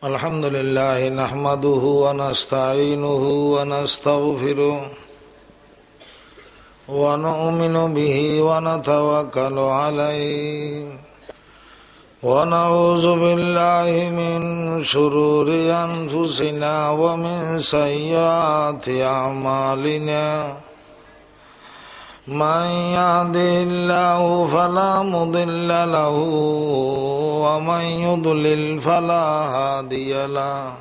الحمد لله نحمده ونستعينه ونستغفره ونؤمن به ونتوكل عليه ونعوذ بالله من شرور أنفسنا ومن سيئات أعمالنا من يهده الله فلا مضل له ومن يضلل فلا هادي له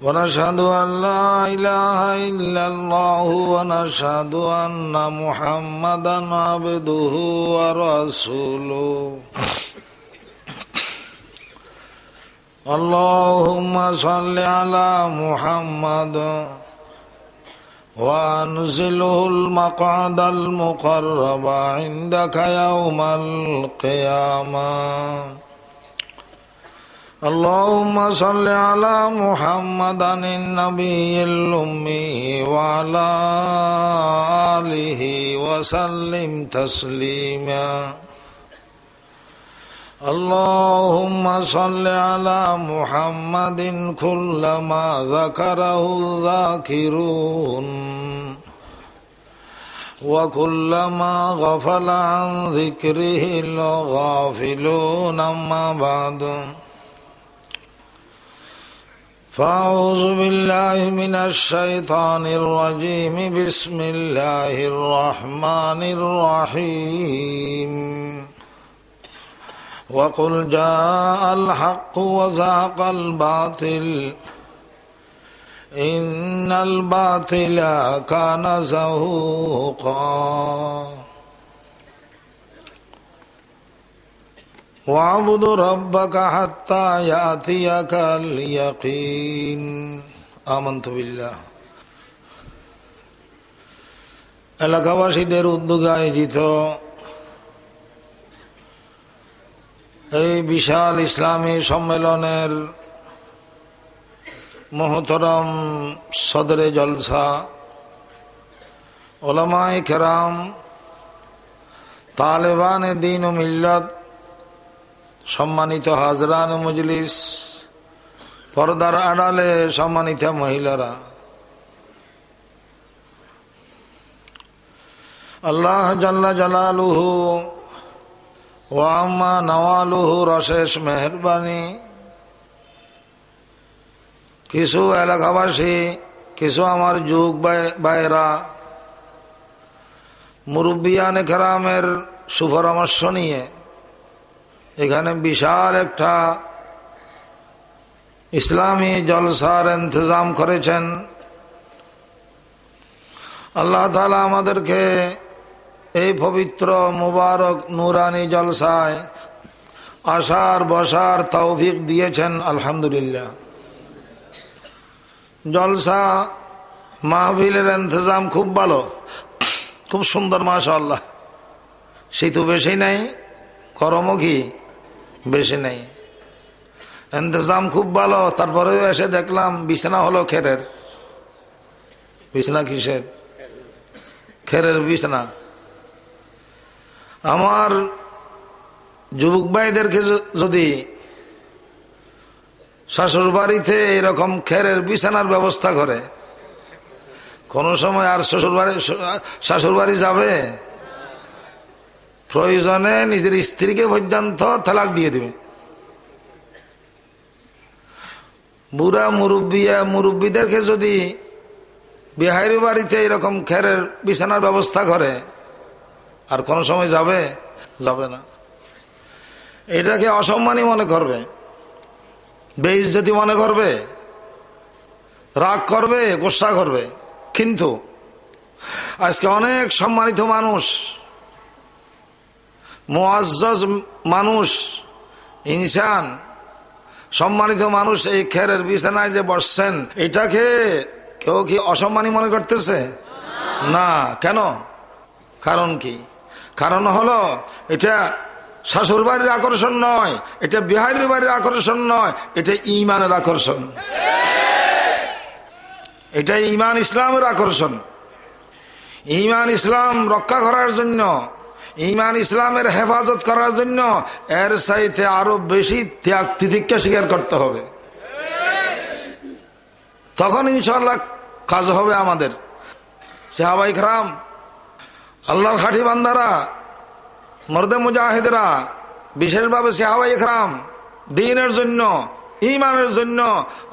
ونشهد أن لا إله إلا الله ونشهد أن محمدا عبده ورسوله اللهم صل على محمد وأنزله المقعد المقرب عندك يوم القيامة اللهم صل على محمد النبي الأمي وعلى آله وسلم تسليما اللهم صل على محمد كلما ذكره الذاكرون وكلما غفل عن ذكره الغافلون أما بعد فأعوذ بالله من الشيطان الرجيم بسم الله الرحمن الرحيم وقل جاء الحق وزهق الباطل إن الباطل كان زهوقا واعبد ربك حتى يأتيك اليقين آمنت بالله এলাকাবাসীদের উদ্যোগে আয়োজিত এই বিশাল ইসলামী সম্মেলনের মোহতরম সদরে জলসা উলামায়ে কেরাম তালেবানে দ্বীন ও মিল্লত সম্মানিত হাজরান মজলিস পর্দার আড়ালে সম্মানিত মহিলারা আল্লাহ জাল্লা জালালুহু ওয়া আম্মা নওয়ালুহুর অশেষ মেহেরবানি কিছু এলাকাবাসী কিছু আমার যুগ ভাইয়েরা মুরব্বিয়ানে কেরামের সুপরামর্শ নিয়ে এখানে বিশাল একটা ইসলামী জলসার ইন্তজাম করেছেন। আল্লাহ তাআলা আমাদেরকে এই পবিত্র মুবারক নুরানি জলসায় আসার বসার তৌফিক দিয়েছেন, আলহামদুলিল্লাহ। জলসা মাহফিলের ইন্তজাম খুব ভালো, খুব সুন্দর, মাশাআল্লাহ। শীতও বেশি নাই, গরমও কি বেশি নেই, ইন্তজাম খুব ভালো। তারপরেও এসে দেখলাম বিছানা হলো খেরের বিছানা। কিসের? খেরের বিছানা। আমার যুবক ভাইদেরকে যদি শাশুড় বাড়িতে এরকম খেরের বিছানার ব্যবস্থা করে, কোনো সময় আর শাশুড় বাড়ি যাবে? প্রয়োজনে নিজের স্ত্রীকে পর্যন্ত তালাক দিয়ে দিবে। বুড়া মুরব্বীদেরকে যদি বিহারি বাড়িতে এরকম খেরের বিছানার ব্যবস্থা করে, আর কোন সময় যাবে? যাবে না। এটাকে অসম্মানী মনে করবে, বেইজ্জতি মনে করবে, রাগ করবে, গোসা করবে। কিন্তু আজকে অনেক সম্মানিত মানুষ, মুআজ্জাজ মানুষ, ইনসান, সম্মানিত মানুষ এই খেরের বিছানায় যে বসছেন, এটাকে কেউ কি অসম্মানী মনে করতেছে? না। কেন? কারণ কি? কারণ হলো এটা শাশুড় বাড়ির আকর্ষণ নয়, এটা বিহারির বাড়ির আকর্ষণ নয়, এটা ঈমানের আকর্ষণ, এটা ঈমান ইসলামের আকর্ষণ। ঈমান ইসলাম রক্ষা করার জন্য ঈমান ইসলামের হেফাজত করার জন্য এর চাইতে আরো বেশি ত্যাগ তিতিক্ষা স্বীকার করতে হবে। তখন ইনশাআল্লাহ কাজ হবে আমাদের। সাহাবায়ে কেরাম, আল্লাহর খাঁটি বান্দারা, মর্দে মুজাহিদরা, বিশেষভাবে সাহাবায়ে কেরাম দ্বীনের জন্য, ঈমানের জন্য,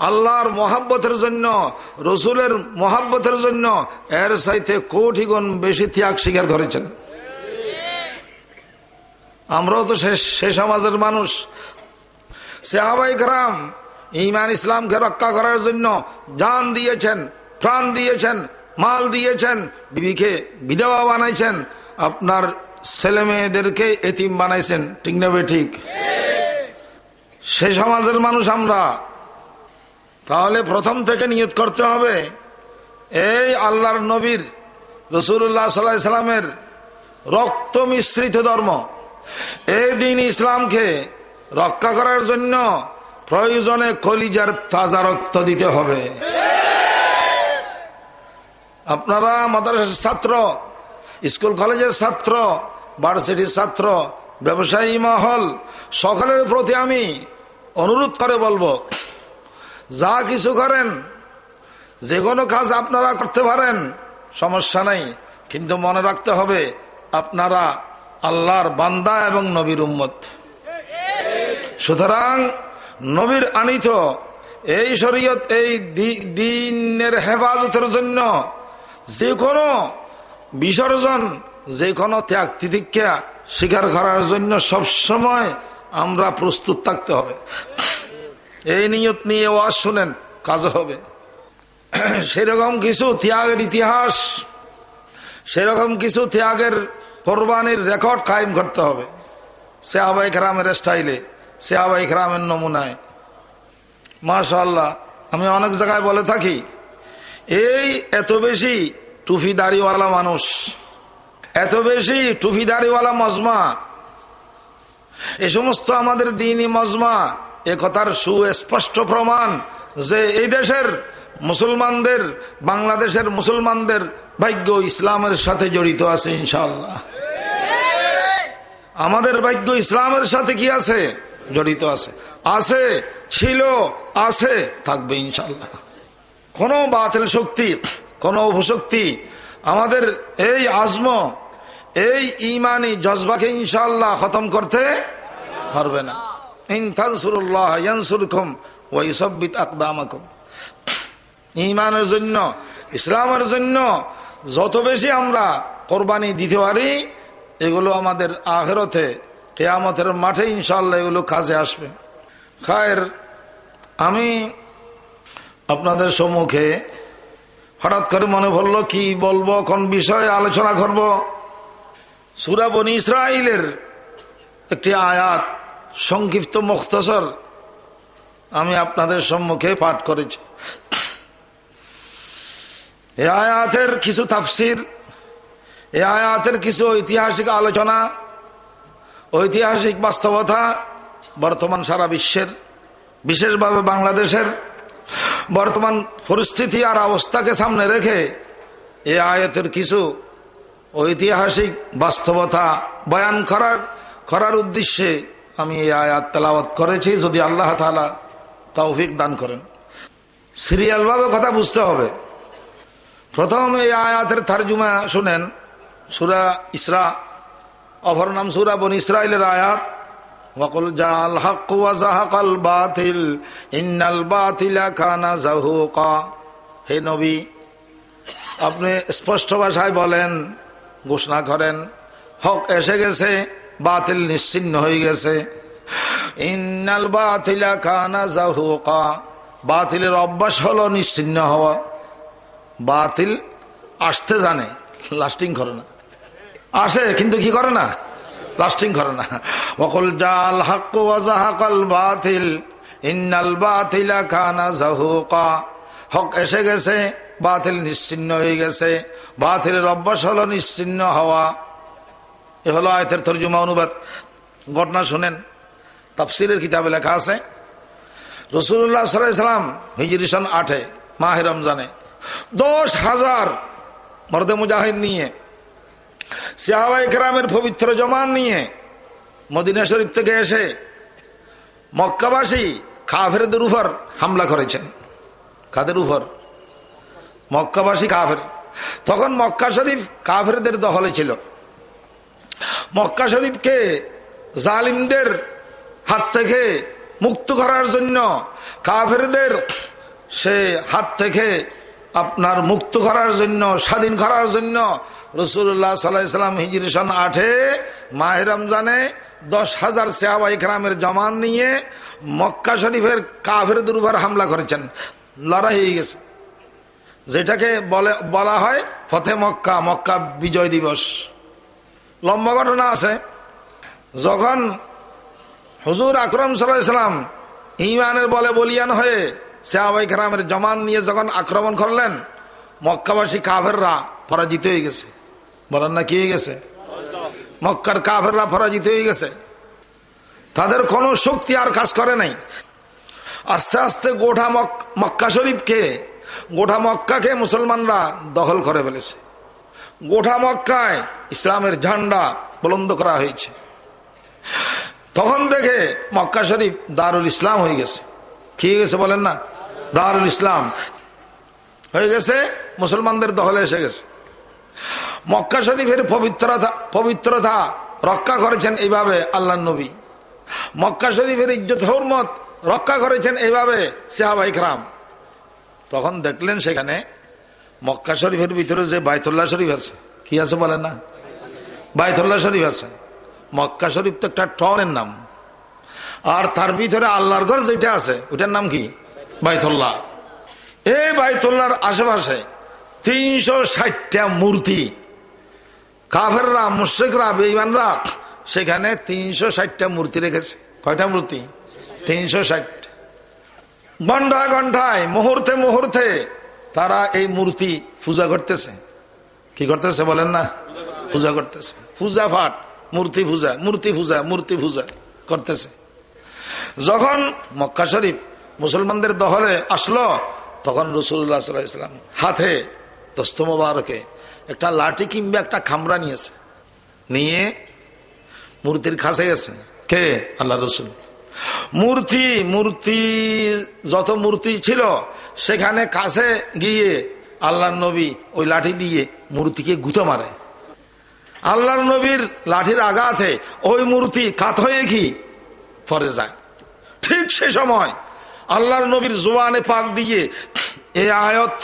আল্লাহর মহাব্বতের জন্য, রসুলের মহাব্বতের জন্য এর চাইতে কোটি গুণ বেশি ত্যাগ স্বীকার করেছেন। আমরাও তো সে সমাজের মানুষ। সাহাবায়ে কেরাম ঈমান ইসলামকে রক্ষা করার জন্য জান দিয়েছেন, প্রাণ দিয়েছেন, মাল দিয়েছেন, বিবিকে বিধবা বানাইছেন, আপনার ছেলে মেয়েদেরকে এতিম বানাইছেন। ঠিক না ঠিক? সে সমাজের মানুষ আমরা। তাহলে প্রথম থেকে নিয়ত করতে হবে, এই আল্লাহর নবীর রাসূলুল্লাহ সাল্লাল্লাহু আলাইহি সাল্লামের রক্ত মিশ্রিত ধর্ম, এই দ্বীন ইসলামকে রক্ষা করার জন্য প্রয়োজনে কলিজার তাজা রক্ত দিতে হবে। আপনারা মাদ্রাসার ছাত্র, স্কুল কলেজের ছাত্র, ভার্সিটির ছাত্র, ব্যবসায়ী মহল, সকলের প্রতি আমি অনুরোধ করে বলবো, যা কিছু করেন, যে কোনো কাজ আপনারা করতে পারেন, সমস্যা নাই, কিন্তু মনে রাখতে হবে আপনারা আল্লাহর বান্দা এবং নবীর উম্মত। সুতরাং নবীর আনিত এই শরীয়ত, এই দ্বীনের হেফাজতের জন্য যে কোনো বিসর্জন, যে কোনো ত্যাগ তিতিক্ষা স্বীকার করার জন্য সবসময় আমরা প্রস্তুত থাকতে হবে। এই নিয়ত নিয়ে ওয়াজ শুনেন, কাজ হবে। সেরকম কিছু ত্যাগের ইতিহাস, সেরকম কিছু ত্যাগের কোরবানির রেকর্ড কায়েম করতে হবে সাহাবায়ে কেরামের স্টাইলে, সাহাবায়ে কেরামের নমুনায়। মাশাআল্লাহ, আমি অনেক জায়গায় বলে থাকি, এই এত বেশি টুপিদারিওয়ালা মানুষ, এত বেশি টুপিদারিওয়ালা মজমা, এই সমস্ত আমাদের দ্বীনি মজমা একথার সুস্পষ্ট প্রমাণ যে এই দেশের মুসলমানদের, বাংলাদেশের মুসলমানদের ভাগ্য ইসলামের সাথে জড়িত আছে ইনশাআল্লাহ। আমাদের ভাগ্য ইসলামের সাথে কি আছে? জড়িত আছে, আছে, ছিল, আছে, থাকবে ইনশাআল্লাহ। কোনো বাতিল শক্তি, কোনো অপশক্তি আমাদের এই আজম, এই ইমানি জজবাকে ইনশাআল্লাহ খতম করতে পারবে না। ইন তানসুরুল্লাহ ইয়ানসুরকুম ওয়া ইউসাব্বিত আকদামাকুম। ইমানের জন্য, ইসলামের জন্য যত বেশি আমরা কোরবানি দিতে পারি, এগুলো আমাদের আখিরাতে কিয়ামতের মাঠে ইনশাআল্লাহ এগুলো কাজে আসবে। খায়ের, আমি আপনাদের সম্মুখে হঠাৎ করে মনে পড়লো কি বলবো, কোন বিষয়ে আলোচনা করব। সূরা বনী ইসরাঈলের একটি আয়াত, সংক্ষিপ্ত মুখতসর আমি আপনাদের সম্মুখে পাঠ করেছি। এই আয়াতের কিছু তাফসির, এই আয়াতের কিছু ঐতিহাসিক আলোচনা, ঐতিহাসিক বাস্তবতা, বর্তমান সারা বিশ্বের, বিশেষভাবে বাংলাদেশের বর্তমান পরিস্থিতি আর অবস্থাকে সামনে রেখে এই আয়াতের কিছু ঐতিহাসিক বাস্তবতা বয়ান করার উদ্দেশ্যে আমি এই আয়াত তেলাওয়াত করেছি। যদি আল্লাহ তাআলা তৌফিক দান করেন। সিরিয়ালভাবে কথা বুঝতে হবে। প্রথম এই আয়াতের তরজমা শুনেন, সূরা ইসরা, অপর নাম সূরা বনী ইসরাঈলের আয়াত। ওয়াকুল জাআল হক ওয়া যাহাকাল বাতিল ইন্নাল বাতিলা কানা যাহুকা। হে নবী, আপনি স্পষ্ট ভাষায় বলেন, ঘোষণা করেন, হক এসে গেছে, বাতিল নিশ্চিহ্ন হয়ে গেছে। ইন্নাল বাতিলা কানা যাহুকা। বাতিলের অভ্যাস হলো নিশ্চিহ্ন হওয়া। বাতিল আসতে জানে, লাস্টিং করে না। আসে কিন্তু কি করে না? লাস্টিং করে না। ওয়াকুল জাআল হক ওয়া যাহাকাল বাতিল ইন্নাল বাতিলা কানা যাহুকা। হক এসে গেছে, বাতিল নিশ্চিহ্ন হয়ে গেছে। বাতিলের অভ্যাস হলো নিশ্চিহ্ন হওয়া। এ হলো আয়াতের তরজমা অনুবাদ। ঘটনা শুনেন, তাফসীরের কিতাবে লেখা আছে, রাসূলুল্লাহ সাল্লাল্লাহু আলাইহি সাল্লাম হিজরি সন 8 মাহে রমজানে 10,000 মর্দে মুজাহিদ নিয়ে সাহাবায়ে কেরামের পবিত্র জমান নিয়ে মদিনা শরীফ থেকে এসে মক্কাবাসী কাফেরদের উপর হামলা করেছেন। কাদের উপর? মক্কাবাসী কাফের। তখন মক্কা শরীফ কাফেরদের দখলে ছিল। মক্কা শরীফকে জালিমদের হাত থেকে মুক্ত করার জন্য, কাফেরদের সে হাত থেকে আপনার মুক্ত করার জন্য, স্বাধীন করার জন্য রাসূলুল্লাহ সাল্লাল্লাহু আলাইহি ওয়াসাল্লাম হিজরি সন 8-এ মাহে রমজানে 10,000 সাহাবায়ে কেরামের জমান নিয়ে মক্কা শরীফের কাফেরদের উপর হামলা করেছেন। লড়াই হয়ে গেছে, যেটাকে বলা হয় ফতে মক্কা, মক্কা বিজয় দিবস। লম্বা ঘটনা আছে। যখন হুজুর আকরাম সাল্লাল্লাহু আলাইহি ওয়াসাল্লাম ঈমানের বলে বলিয়ান হয়ে সাহাবায়ে কেরামের জমান নিয়ে যখন আক্রমণ করলেন, মক্কাবাসী কাফেররা পরাজিত হয়ে গেছে। বলেন না, কি হয়ে গেছে? মক্কার কাফেররা পরাজিত হয়ে গেছে। তাদের কোনো শক্তি আর কাজ করে নাই। আস্তে আস্তে গোটা মক্কা শরীফকে, গোটা মক্কাকে মুসলমানরা দখল করে ফেলেছে। গোটা মক্কায় ইসলামের ঝান্ডা বুলন্দ করা হয়েছে। তখন থেকে মক্কা শরীফ দারুল ইসলাম হয়ে গেছে। কি হয়ে গেছে বলেন না? দারুল ইসলাম হয়ে গেছে, মুসলমানদের দখলে এসে গেছে। মক্কা শরীফের পবিত্রতা রক্ষা করেছেন এইভাবে আল্লাহর নবী। মক্কা শরীফের ইজ্জত হুরমত রক্ষা করেছেন এইভাবে সাহাবায়ে কেরাম। তখন দেখলেন সেখানে মক্কা শরীফের ভিতরে যে বাইতুল্লাহ শরীফ আছে, কি আছে বলেন না? বাইতুল্লাহ শরীফ আছে। মক্কা শরীফ তো একটা টনের নাম, আর তার ভিতরে আল্লাহর ঘর যেটা আছে ওটার নাম কি? বাইতুল্লাহ। এই বাইতুল্লাহর আশেপাশে 360টা মূর্তি। কাফেররা, মুশরিকরা, বেঈমানরা সেখানে 360টা মূর্তি রেখেছে। কয়টা মূর্তি? 360। ঘন্টায় ঘন্টায়, মুহূর্তে মুহূর্তে তারা এই মূর্তি পূজা করতেছে। কি করতেছে বলেন না? পূজা করতেছে। পূজা পাঠ, মূর্তি পূজা, মূর্তি পূজা, মূর্তি পূজা করতেছে। যখন মক্কা শরীফ মুসলমানদের দখলে আসলো, তখন রাসূলুল্লাহ সাল্লাল্লাহু আলাইহি ওয়াসাল্লাম হাতে দস্ত মোবারকে একটা লাঠি কিংবা একটা খামরা নিয়েছে, নিয়ে মূর্তির কাছে গেছে। কে? আল্লাহ রসুল। মূর্তি যত মূর্তি ছিল সেখানে কাছে গিয়ে আল্লাহর নবী ওই লাঠি দিয়ে মূর্তিকে গুঁতো মারে। আল্লাহর নবীর লাঠির আঘাতে ওই মূর্তি কাত হয়ে কি পড়ে যায়। ঠিক সে সময় আল্লাহর নবীর জুবানে পাক দিয়ে এই আয়াত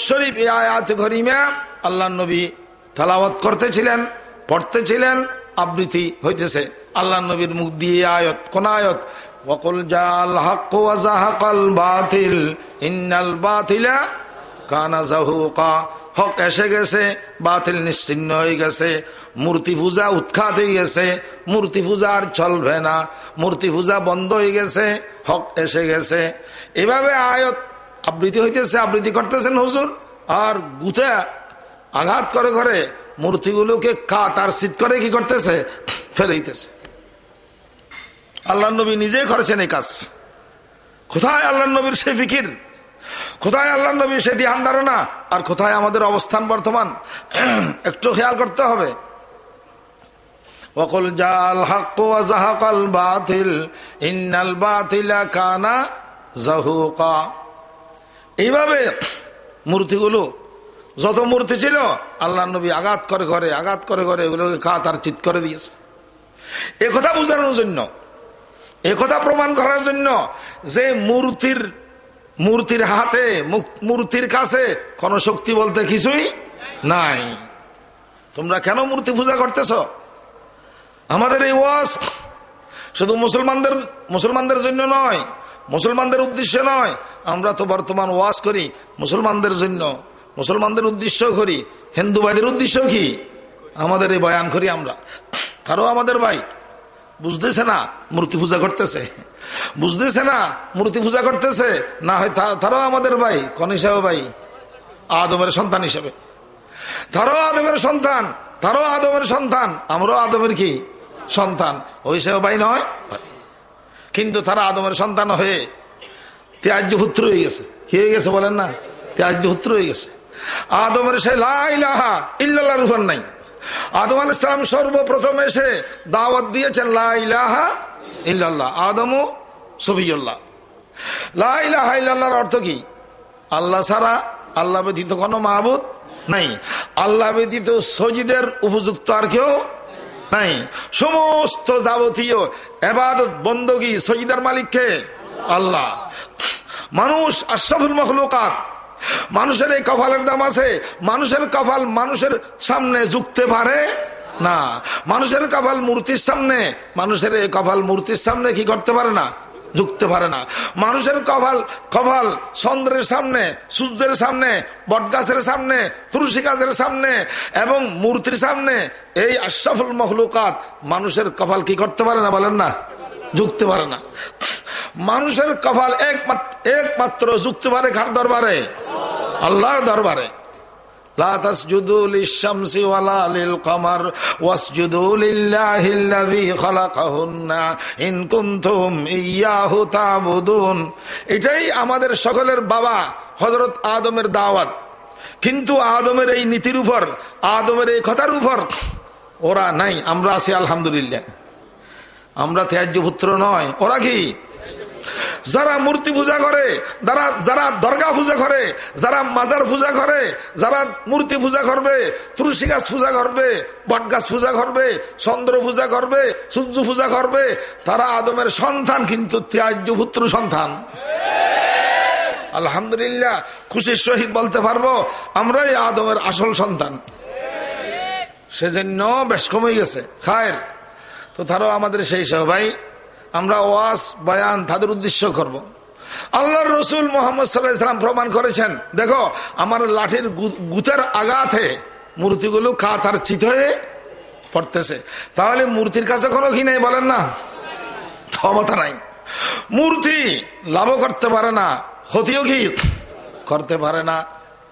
শরীফ, এই আয়াত করিমা আল্লাহর নবী তেলাওয়াত করতেছিলেন, পড়তেছিলেন, আবৃত্তি হইতেছে আল্লাহর নবীর মুখ দিয়ে আয়াত। কোন আয়াত? ওয়াকুল জাল হক ওয়া যাহাকাল বাতিল ইন্নাল বাতিলা কানা যাহুকা। হক এসে গেছে, বাতিল নিশ্চিহ্ন হয়ে গেছে, মূর্তি পূজা উৎখাত হয়ে গেছে, মূর্তি পূজা আর চলবে না, মূর্তি পূজা বন্ধ হয়ে গেছে, হক এসে গেছে। এভাবে আয়াত আবৃত্তি হইতেছে, আবৃত্তি করতেছেন হুজুর, আর গুতে আঘাত করে করে মূর্তিগুলোকে কাত আর শীত করে কি করতেছে? ফেলে দিতেছে। আল্লাহ নবী নিজেই করেছেন এই কাজ। কোথায় আল্লাহ নবীর সে ফিকির? কোথায় আল্লাহ নবী সে ধ্যান ধারণা? আর কোথায় আমাদের অবস্থান বর্তমান? একটু খেয়াল করতে হবে। ওয়াকুল জাল হক ওয়া যাহাকাল বাতিল ইন্নাল বাতিলা কানা যাহুকা। এইভাবে মূর্তিগুলো, যত মূর্তি ছিল আল্লাহ নবী আঘাত করে করে এগুলোকে কাত আর চিৎ করে দিয়েছে। একথা বোঝানোর জন্য, একথা প্রমাণ করার জন্য যে মূর্তির হাতে, মূর্তির কাছে কোন শক্তি বলতে কিছুই নাই। তোমরা কেন মূর্তি পূজা করতেছ? আমাদের এই ওয়াজ শুধু মুসলমানদের জন্য নয়, মুসলমানদের উদ্দেশ্য নয়। আমরা তো বর্তমান ওয়াজ করি মুসলমানদের জন্য, মুসলমানদের উদ্দেশ্য করি। হিন্দু ভাইদের উদ্দেশ্য কি? আমাদের এই বয়ান করি আমরা। তারাও আমাদের ভাই, বুঝতেছে না মূর্তি পূজা করতেছে, বুঝতেছে না মূর্তি পূজা করতেছে, না হয় তারাও আমাদের ভাই। কোন হিসাবে ভাই? আদমের সন্তান হিসেবে। তারাও আদমের সন্তান, তারাও আদমের সন্তান, আমরাও আদমের কি সন্তান, ওই হিসাবে ভাই নয়। কিন্তু তারা আদমের সন্তান হয়ে ত্যাজ্য পুত্র হয়ে গেছে। কি হয়ে গেছে বলেন না? ত্যাজ্য পুত্র হয়ে গেছে। আদমের সে লা ইলাহা ইল্লাল্লাহর উপর নাই, আদম আলাইহিস সালাম সর্বপ্রথম এসে দাওয়াত দিয়েছেন লা ইলাহা ইল্লাল্লাহ, আদমু সফিউল্লাহ। লা ইলাহা ইল্লাল্লাহর অর্থ কি? আল্লাহ ছাড়া, আল্লাহ ব্যতীত কোনো মাবুদ নাই, আল্লাহ ব্যতীত সজিদের উপযুক্ত আর কেউ নাই। সমস্ত যাবতীয় ইবাদত বندگی সজিদার মালিক কে? আল্লাহ। মানুষ আশরাফুল মাখলুকাত, মানুষের এই কপালের দাম আছে। মানুষের কপাল মানুষের সামনে ঝুঁকতে পারে না, মানুষের কপাল মূর্তির সামনে, মানুষের এই কপাল মূর্তির সামনে কি করতে পারে না? ঝুঁকতে পারে না। মানুষের কপাল চন্দ্রের সামনে, সূর্যের সামনে, বটগাছের সামনে, তুলসী গাছের সামনে এবং মূর্তির সামনে, এই আশরাফুল মাখলুকাত মানুষের কপাল কি করতে পারে না? বলেন না, ঝুঁকতে পারে না। মানুষের কপাল একমাত্র ঝুঁকতে পারে কার দরবারে? আল্লাহর দরবারে। লা তাসজুদু লিশ-শামসি ওয়ালা লিল-কমার ওয়াসজুদু লিল্লাহিল্লাযী খালাকাহুন্না ইন কুনতুম ইয়্যাহু তা'বুদুন। এটাই আমাদের সকলের বাবা হযরত আদমের দাওয়াত। কিন্তু আদমের এই নীতির উপর, আদমের এই কথার উপর ওরা নাই, আমরা আছি আলহামদুলিল্লাহ। আমরা ত্যায্য পুত্র নয়। ওরা কি? যারা মূর্তি পূজা করে, যারা দরগা পূজা করে, যারা মাজার পূজা করে, যারা মূর্তি পূজা করবে, তুলসী গাছ পূজা করবে, বট গাছ পূজা করবে, চন্দ্র পূজা করবে, সূর্য পূজা করবে, তারা আদমের সন্তান, কিন্তু ত্যায্য পুত্র সন্তান। আলহামদুলিল্লাহ, খুশির সহিত বলতে পারবো আমরাই আদমের আসল সন্তান। সেজন্য বেশ কমে গেছে খায়ের। তো তারাও আমাদের সেই সবাই, আমরা ওয়াজ বয়ান তাদের উদ্দেশ্য করব। আল্লাহর রসুল মুহাম্মদ সাল্লাল্লাহু আলাইহি ওয়াসাল্লাম প্রমাণ করেছেন, দেখো আমার লাঠির গুতের আঘাতে মূর্তিগুলো কাতার চিত হয়ে পড়তেছে। তাহলে মূর্তির কাছে কোনো কি নেই? বলেন না, ক্ষমতা নাই। মূর্তি লাভ করতে পারে না, ক্ষতিও কি করতে পারে না।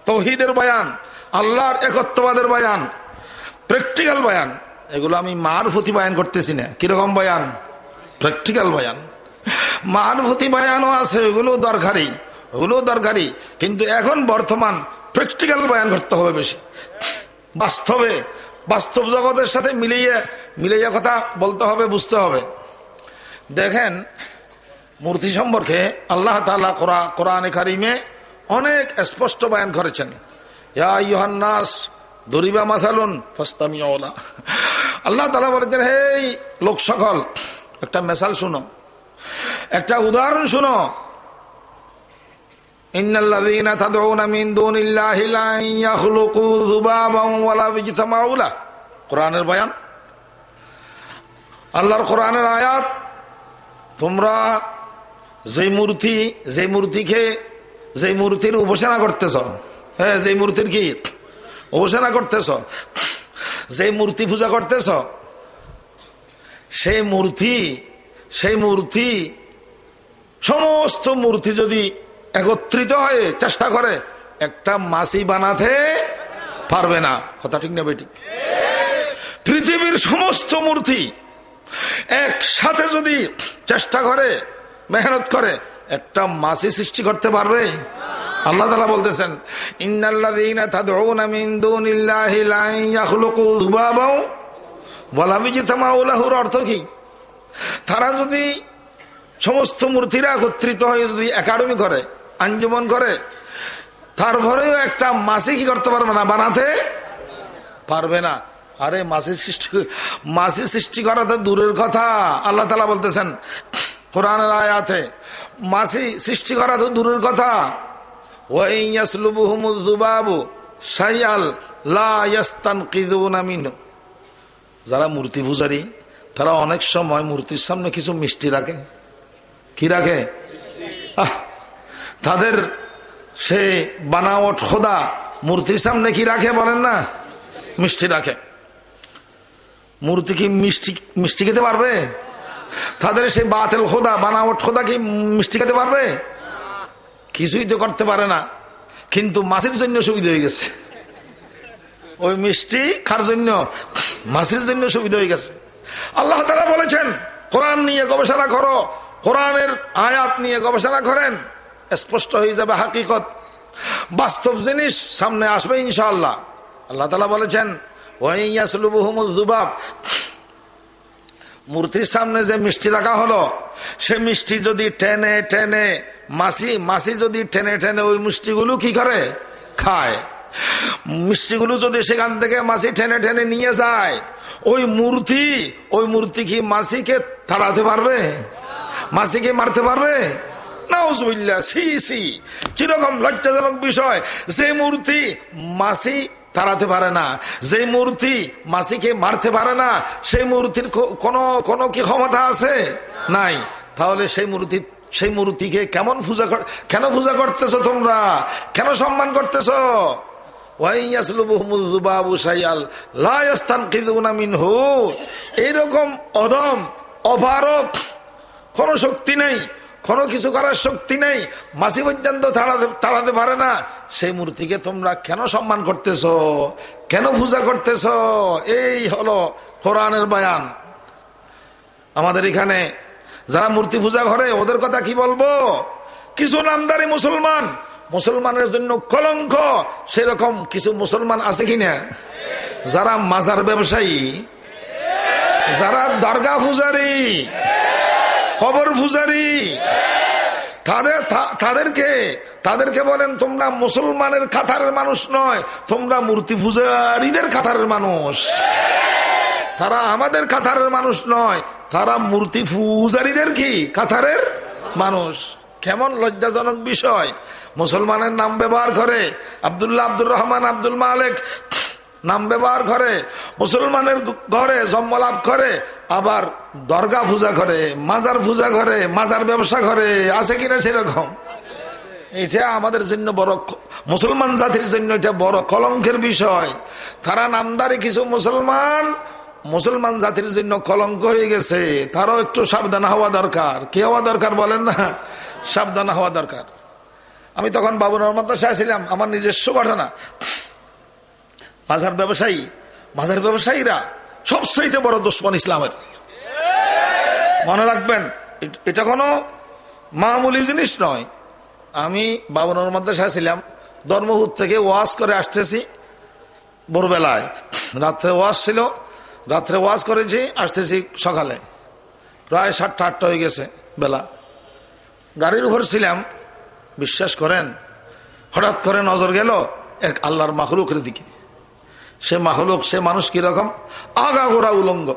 তাওহীদের বয়ান, আল্লাহর একত্ববাদের বয়ান, প্র্যাকটিক্যাল বয়ান, এগুলো আমি মারফতি বয়ান করতেছি না। কিরকম বয়ান? প্র্যাকটিক্যাল বয়ান। মারফতি বয়ানও আছে, ওগুলো দরকারি, কিন্তু এখন বর্তমান প্র্যাকটিক্যাল বয়ান করতে হবে বেশি। বাস্তব জগতের সাথে মিলিয়ে কথা বলতে হবে, বুঝতে হবে। দেখেন, মূর্তি সম্পর্কে আল্লাহ তাআলা কোরআনে কারিমে অনেক স্পষ্ট বয়ান করেছেন। ইয়া আইয়ুহান নাস দরিবা মাসালুন ফাসতামিউ লাহু। আল্লাহ তাআলা বলেছেন, হে লোক সকল, একটা মেসাল শুনো, একটা উদাহরণ শুনো। ইন্নাল্লাযীনা তাদউনা মিন দুনিল্লাহি লা ইয়াখলুকু যুবাবান ওয়ালা ইয়াজতামাউ লাহু। কোরআনের বয়ান, আল্লাহর কোরআনের আয়াত। তোমরা যে মূর্তির উপাসনা করতেছ, হ্যাঁ, যে মূর্তির কি উপাসনা করতেছ, যে মূর্তি পূজা করতেছ, সেই মূর্তি সমস্ত মূর্তি যদি একত্রিত হয়ে চেষ্টা করে, একটা মাছি বানাতে পারবে না। কথা ঠিক না বেঠিক? পৃথিবীর সমস্ত মূর্তি একসাথে যদি চেষ্টা করে, মেহনত করে, একটা মাছি সৃষ্টি করতে পারবে? আল্লাহ তাআলা বলতেছেন, ইন্নাল্লাযীনা তাদউনা মিন দুনিল্লাহি লা ইয়াখলুকু যুবাবান ওয়ালা ইয়াজতামাউ লাহুর অর্থ কি? তারা যদি সমস্ত মূর্তিরা একত্রিত হয়ে যদি একাডেমি করে, আঞ্জুমান করে, তারপরেও একটা মাছি কি করতে পারবে না? বানাতে পারবে না। আরে মাছি সৃষ্টি করা তো দূরের কথা। আল্লাহ তাআলা বলতেছেন কোরআনের আয়াতে, মাছি সৃষ্টি করা তো দূরের কথা। ওয়া ইন ইয়াসলুবুহুমুয যুবাবু শাইআল লা ইয়াস্তানকিযুনা মিনহু। যারা মূর্তি পূজারী, তারা অনেক সময় মূর্তির সামনে কিছু মিষ্টি রাখে। কি রাখে? তাদের সে বানাওয়াট খোদা মূর্তির সামনে কি রাখে বলেন না? মিষ্টি রাখে। মূর্তি কি মিষ্টি খেতে পারবে? তাদের সেই বাতিল খোদা, বানাওয়াট খোদা কি মিষ্টি খেতে পারবে? কিছুই তো করতে পারে না। কিন্তু মাছের জন্য সুবিধা হয়ে গেছে, ওই মিষ্টি খার জন্য মাছের জন্য সুবিধা হয়ে গেছে। আল্লাহ তাআলা বলেছেন, কোরআন নিয়ে গবেষণা করো, কোরআনের আয়াত নিয়ে গবেষণা করেন, স্পষ্ট হয়ে যাবে হাকিকত, বাস্তব জিনিস সামনে আসবে ইনশাআল্লাহ। আল্লাহ তাআলা বলেছেন, ওয়াইয়াসলুবুহুমুয যুবাব, মূর্তির সামনে যে মিষ্টি রাখা হলো, সে মিষ্টি যদি টেনে টেনে মাছি যদি টেনে টেনে ওই মিষ্টিগুলো কি করে খায়, মিষ্টিগুলো যদি সেখান থেকে মাছি টেনে টেনে নিয়ে যায়, ওই মূর্তি কি মাছিকে তাড়াতে পারবে? মাছিকে মারতে পারবে? নাউজুবিল্লাহ, সি সি, কিরকম লজ্জাজনক বিষয়। যে মূর্তি মাছি তাড়াতে পারে না, যে মূর্তি মাছিকে মারতে পারে না, সেই মূর্তির কোনো কি ক্ষমতা আছে? নাই। তাহলে সেই মূর্তিকে কেন পূজা করতেছো তোমরা? কেন সম্মান করতেছো? এইরকম অদম অপারক কোন শক্তি নেই, কোনো কিছু করার শক্তি নেই, মাছি পর্যন্ত তাড়াতে পারে না, সেই মূর্তিকে তোমরা কেন সম্মান করতেছো, কেন পূজা করতেছো? এই হলো কোরআনের বয়ান। আমাদের এখানে যারা মূর্তি পূজা করে ওদের কথা কি বলবো? কিছু নামদারি মুসলমানের জন্য কলঙ্ক, সেরকম কিছু মুসলমান আছে কিনা যারা মাজার ব্যবসায়ী, যারা দরগা পূজারী, কবর পূজারী, তাদেরকে বলেন তোমরা মুসলমানের কাতারের মানুষ নয়, তোমরা মূর্তি পূজারীদের কাতারের মানুষ। তারা আমাদের কাতারের মানুষ নয়, তারা মূর্তি পূজারীদের কি কাতারের মানুষ। কেমন লজ্জাজনক বিষয়। মুসলমানের নাম ব্যবহার করে, আব্দুল্লাহ, আব্দুর রহমান, আব্দুল মালিক নাম ব্যবহার করে, মুসলমানের ঘরে জন্ম লাভ করে, আবার দরগা পূজা করে, মাজার পূজা করে, মাজার ব্যবসা করে। আছে কিনা সেরকম? এটা আমাদের জন্য বড়, মুসলমান জাতির জন্য এটা বড় কলঙ্কের বিষয়। তারা নামদারি কিছু মুসলমান জাতির জন্য কলঙ্ক হয়ে গেছে। তারও একটু সাবধান হওয়া দরকার। কি হওয়া দরকার বলেন না? সাবধান হওয়া দরকার। আমি তখন বাবুনগর মাদ্রাসায় ছিলাম, আমার নিজস্ব ঘটনা। মাজার ব্যবসায়ীরা সবচেয়ে বড় দুশমন ইসলামের। মনে রাখবেন, এটা কোনো মামুলি জিনিস নয়। আমি বাবুনগর মাদ্রাসায় ছিলাম, ধর্মপুর থেকে ওয়াজ করে আসতেছি ভোরবেলায়, রাত্রে ওয়াজ ছিল, রাত্রে ওয়াজ করেছি, আসতেছি সকালে, প্রায় 7টা-8টা হয়ে গেছে বেলা। গাড়ির উপর ছিলাম, বিশ্বাস করেন, হঠাৎ করে নজর গেল এক আল্লাহর মাখলুকের দিকে। সে মাখলুক, সে মানুষ কিরকম? আগাগোড়া উলঙ্গ,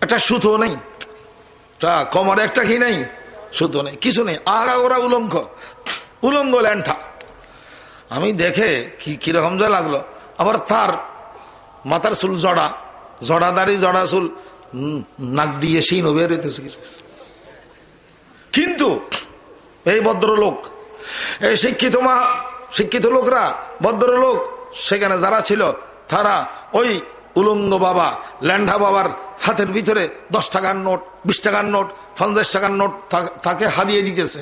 একটা সুতো নেই, কোমরে একটা কি নেই, সুতো নেই, কিছু নেই, আগাগোড়া উলঙ্গ ল্যান্ঠা। আমি দেখে কিরকম যা লাগলো। আবার তার মাথার চুল জড়া দাড়ি, জড়া চুল, নাক দিয়ে শিন বের হইতেছে কিছু। কিন্তু এই ভদ্রলোক, এই শিক্ষিত লোকরা, ভদ্রলোক সেখানে যারা ছিল, তারা ওই উলঙ্গ বাবা, ল্যান্ডা বাবার হাতের ভিতরে 10 টাকার নোট, 20 টাকার নোট, 50 টাকার নোট তাকে হাদিয়ে দিতেছে।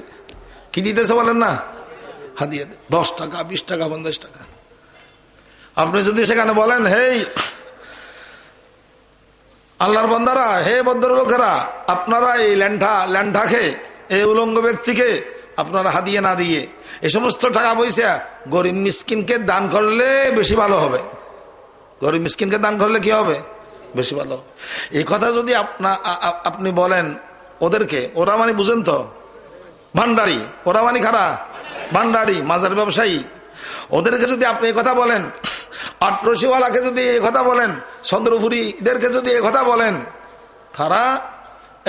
কি দিতেছে বলেন না? হাদিয়ে, 10 টাকা, 20 টাকা, 50 টাকা। আপনি যদি সেখানে বলেন, হেই আল্লাহর বান্দারা, হে ভদ্রলোকেরা, আপনারা এই ল্যান্ডাকে, এই উলঙ্গ ব্যক্তিকে আপনারা হাদিয়ে না দিয়ে এই সমস্ত টাকা পয়সা গরিব মিসকিনকে দান করলে বেশি ভালো হবে। গরিব মিসকিনকে দান করলে কি হবে? বেশি ভালো হবে। এই কথা যদি আপনি বলেন ওদেরকে, ওরা মানে বুঝেন তো ভান্ডারি, ওরা মানে খারা ভান্ডারি, মাজার ব্যবসায়ী, ওদেরকে যদি আপনি এই কথা বলেন, আটরশিওয়ালাকে যদি এই কথা বলেন, চন্দ্রপুরীদেরকে যদি এই কথা বলেন, তারা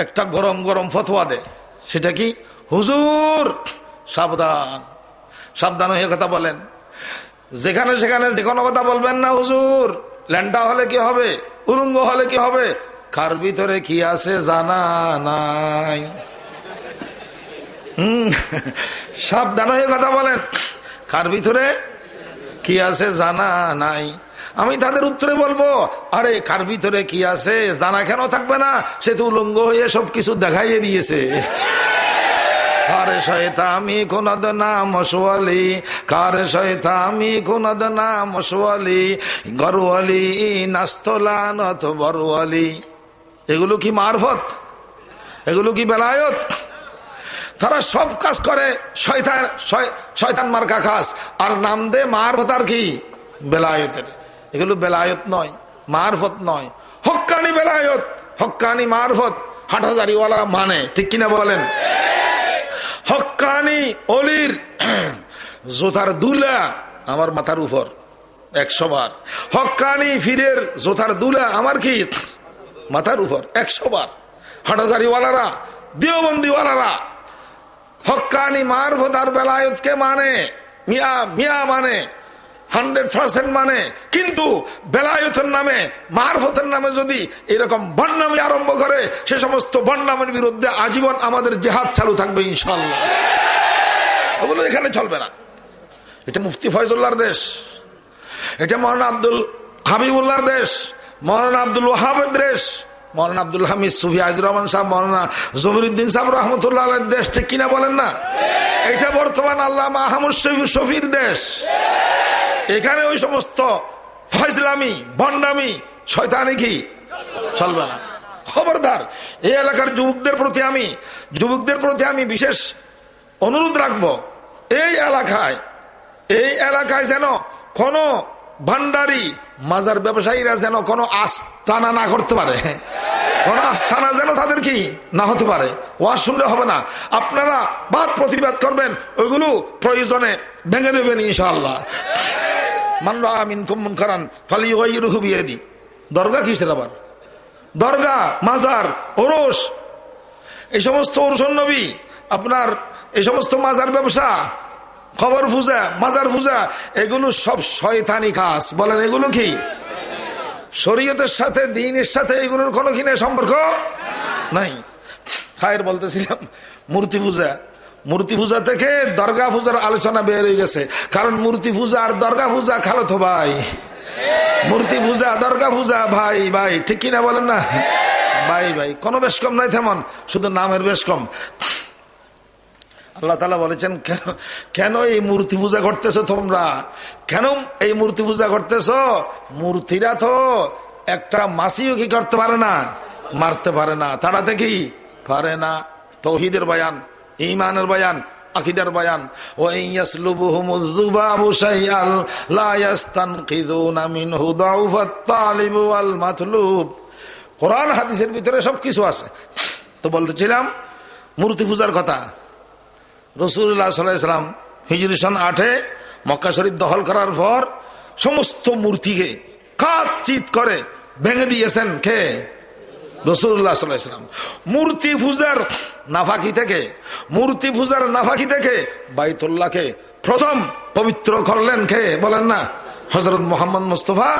একটা গরম গরম ফতোয়া দেয়। সেটা কি? হুজুর সাবধান হয়ে কথা বলেন, যেখানে সেখানে যে কোনো কথা বলবেন না। হুজুর ল্যান্ডা হলে কি হবে, উলঙ্গ হলে কি হবে, কার ভিতরে কি আছে জানা নাই। সাবধান হয়ে কথা বলেন, কার ভিতরে কি আছে জানা নাই। আমি তাদের উত্তরে বলবো, আরে কার ভিতরে কি আছে জানা কেন থাকবে না? সে তো উলঙ্গ হয়ে সবকিছু দেখাইয়ে দিয়েছে। কার শয়তামি কোনদ না মশওয়ালি, কার শয়তামি কোনদ না মশওয়ালি, গরওয়ালি নাস্তলানত বরওয়ালি। এগুলো কি মারফত? এগুলো কি বেলায়ত? তারা সব কাজ করে শয়তান মার্কা কাজ, আর নাম দে মারফত আর কি বেলায়তের। এগুলো বেলায়ত নয়, মারফত নয়। হক্কানি বেলায়ত, হক্কানি মারফত হাটহাজারিওয়ালা মানে, ঠিক কিনা বলেন? হক্কানি অলির জোতার দুলা আমার মাথার উপর 100 বার। হক্কানি ফিরের জোতার দুলা আমার কি মাথার উপর 100 বার। হাটহাজারিওয়ালারা, দেওবন্দিওয়ালারা হক্কানি মারফত আর বেলায়তকে মানে, মিয়া মিয়া মানে 100% মানে, কিন্তু বেলায়তের নামে মারফতের নামে যদি এরকম বন্যামি আরম্ভ করে, সে সমস্ত বন্যামের বিরুদ্ধে আজীবন আমাদের জিহাদ চালু থাকবে ইনশাআল্লাহ। ওগুলো এখানে চলবে না। এটা মুফতি ফয়জুল্লাহর দেশ, এটা মৌলানা আব্দুল হাবিবুল্লাহর দেশ, মৌলানা আব্দুল ওয়াহাবের দেশ, মৌলানা আব্দুল হামিদ সুফি আজিজুর রহমান সাহেব, মৌলানা জমিরুদ্দিন সাহেব রহমতুল্লাহ আলাইহির দেশ, ঠিক কিনা বলেন না? এটা বর্তমান আল্লামা আহমদ শফির দেশ। এখানে ওই সমস্ত ফয়জলামি, ভণ্ডামি, শয়তানি কি চলবে না। খবরদার। এই এলাকার যুবকদের প্রতি আমি বিশেষ অনুরোধ রাখবো, এই এলাকায় যেন কোনো ভান্ডারি মাজার ব্যবসায়ীরা যেন কোনো আস্তানা না করতে পারে, কোনো আস্তানা যেন তাদের কি না হতে পারে। ওয়াজ শুনলে হবে না, আপনারা বাদ প্রতিবাদ করবেন, ওইগুলো প্রয়োজনে ভেঙে দেবেন ইনশাআল্লাহ। মান রাআ মিনকুম মুনকারান ফালিয়ুগাইয়িরহু বিয়াদি। দরগা কিসের আবার? দরগা, মাজার, ওরস, এই সমস্ত ওরসন নবী, আপনার এই সমস্ত মাজার ব্যবসা, খবর পূজা, মাজার পূজা, এগুলো সব শয়তানি কাজ। বলেন এগুলো কি শরীয়তের সাথে, দ্বীনের সাথে এগুলোর কোনো কিনে সম্পর্ক নাই। খায়ের বলতেছিলাম মূর্তি পূজা থেকে দরগা পূজার আলোচনা বের হয়ে গেছে। কারণ মূর্তি পূজা আর দরগা পূজা খালাতো ভাই। মূর্তি পূজা, দরগা পূজা ভাই ভাই, ঠিক কিনা বলেন না? ভাই ভাই, কোনো বেশ কম নাই, তেমন শুধু নামের বেশ কম। আল্লাহ তাআলা বলেছেন, কেন এই মূর্তি পূজা করতেছো তোমরা? কেন এই মূর্তি পূজা করতেছো? মূর্তিরা তো একটা মাছিও কি করতে পারে না, মারতে পারে না, তাড়াতে কি পারে না। তাওহীদের বয়ান, ঈমানের বয়ান, আকীদার বয়ান। ওয়া ইয়াসলুবুহুমুয যুবাবু শাইআল লা ইস্তানকিযুনা মিনহু দাউফাত তালিব ওয়াল মাতলুব। কোরআন হাদিসের ভিতরে সবকিছু আছে। তো বলতেছিলাম মূর্তি পূজার কথা। রাসূলুল্লাহ সাল্লাল্লাহু আলাইহি ওয়াসাল্লাম হিজরি সন 8-এ মক্কা শরীফ দখল করার পর সমস্ত মূর্তিকে কাচিত করে ভেঙে দিয়েছেন কে? রাসূলুল্লাহ সাল্লাল্লাহু আলাইহি ওয়াসাল্লাম। মূর্তি পূজার নাফাকি থেকে বাইতুল্লাহকে প্রথম পবিত্র করলেন কে? বলেন না, হযরত মুহাম্মদ মুস্তাফা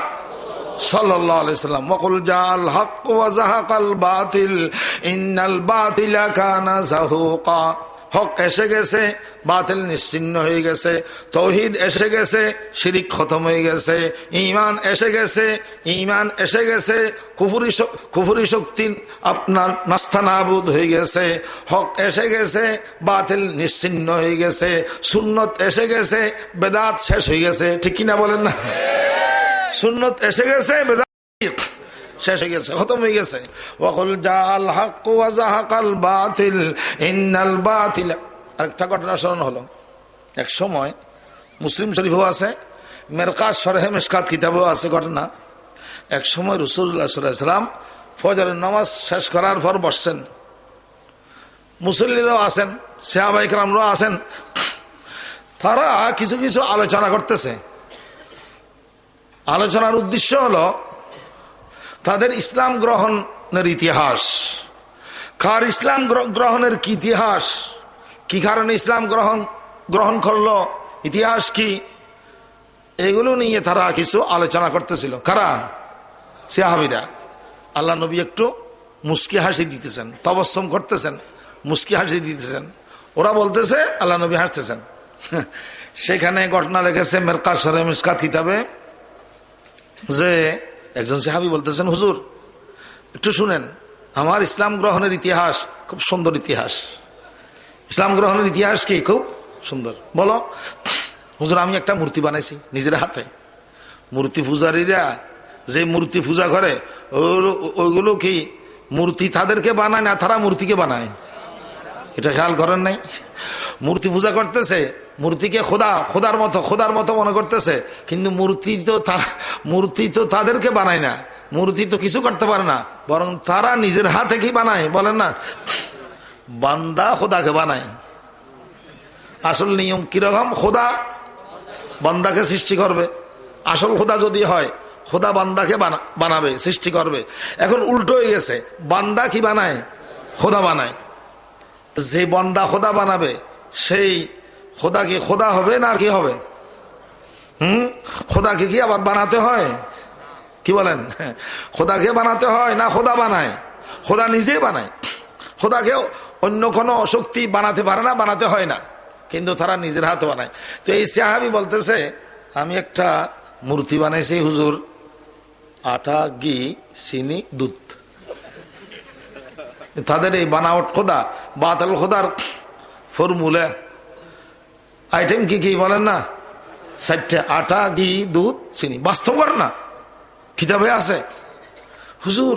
সাল্লাল্লাহু আলাইহি ওয়াসাল্লাম। ওয়াকুল জাল হক ওয়া যাহাকাল বাতিল ইন্নাল বাতিলা কানা যাহুকা। হক এসে গেছে, বাতিল নিশ্চিহ্ন হয়ে গেছে, তাওহীদ এসে গেছে, শিরক খতম হয়ে গেছে, ঈমান এসে গেছে, কুফরি শক্তি আপনার নাস্তানাবুদ হয়ে গেছে। হক এসে গেছে, বাতিল নিশ্চিহ্ন হয়ে গেছে, সুন্নত এসে গেছে, বেদাত শেষ হয়ে গেছে, ঠিক কিনা বলেন না? সুন্নত এসে গেছে, বেদাত শেষ হয়ে গেছে, খতম হয়ে গেছে। ওয়াকুল জাল হক ওয়া যাহাকাল বাতিল ইন্নাল বাতিল। আরেকটা ঘটনা স্মরণ হলো। এক সময় মুসলিম শরীফও আছে, মেরকাত শরহে মিশকাত কিতাবেও আছে ঘটনা। এক সময় রাসূলুল্লাহ সাল্লাল্লাহু আলাইহি ওয়াসাল্লাম ফজরের নামাজ শেষ করার পর বসছেন। মুসল্লিরাও আছেন, সাহাবায়ে কেরামরাও আছেন। তারা কিছু কিছু আলোচনা করতেছে। আলোচনার উদ্দেশ্য হলো তাদের ইসলাম গ্রহণের ইতিহাস। কার ইসলাম গ্রহণের কি ইতিহাস, কি কারণে ইসলাম গ্রহণ করলো, ইতিহাস কি, এগুলো নিয়ে তারা কিছু আলোচনা করতেছিল। কারা? সাহাবীরা। আল্লাহ নবী একটু মুস্কি হাসি দিতেছেন, তবস্সুম করতেছেন, মুস্কি হাসি দিতেছেন। ওরা বলতেছে, আল্লাহ নবী হাসতেছেন। সেখানে ঘটনা লেগেছে মেরকাত শরহে মিশকাত কিতাবে, যে একজন সাহাবী বলতেছেন, হুজুর একটু শুনেন, আমার ইসলাম গ্রহণের ইতিহাস খুব সুন্দর ইতিহাস। ইসলাম গ্রহণের ইতিহাস কি? খুব সুন্দর। বলো। হুজুর আমি একটা মূর্তি বানাইছি নিজের হাতে। মূর্তি পূজারীরা যে মূর্তি পূজা করে ওইগুলো কি মূর্তি তাদেরকে বানায় না, তারা মূর্তিকে বানায়? এটা খেয়াল করেন নাই? মূর্তি পূজা করতেছে, মূর্তিকে খোদার মতো মনে করতেছে, কিন্তু মূর্তি তো তাদেরকে বানায় না, মূর্তি তো কিছু করতে পারে না, বরং তারা নিজের হাতে কি বানায় বলেন না, বান্দা খোদাকে বানায়। আসল নিয়ম কিরকম? খোদা বান্দাকে সৃষ্টি করবে। আসল খোদা যদি হয়, খোদা বান্দাকে বানাবে, সৃষ্টি করবে। এখন উল্টো হয়ে গেছে, বান্দা কি বানায়? খোদা বানায়। যে বান্দা খোদা বানাবে সেই খোদা কি খোদা হবে না আর কি হবে? খোদাকে কি আবার বানাতে হয়? কি বলেন? খোদাকে বানাতে হয় না খোদা বানায়? খোদা নিজেই বানায়। খোদাকে অন্য কোনো শক্তি বানাতে পারে না, বানাতে হয় না, কিন্তু তারা নিজের হাতে বানায়। তো এই সাহাবী বলতেছে, আমি একটা মূর্তি বানাইছি হুজুর, আটা, ঘি, চিনি, দুধ। তাদের এই বানাওয়াট খোদা, বাতাল খোদার ফর্মুলা আইটেম কি কি বলেন না? 4টে, আটা, ঘি, দুধ, চিনি। বাস্তব করে না, কিতাবে আছে। হুজুর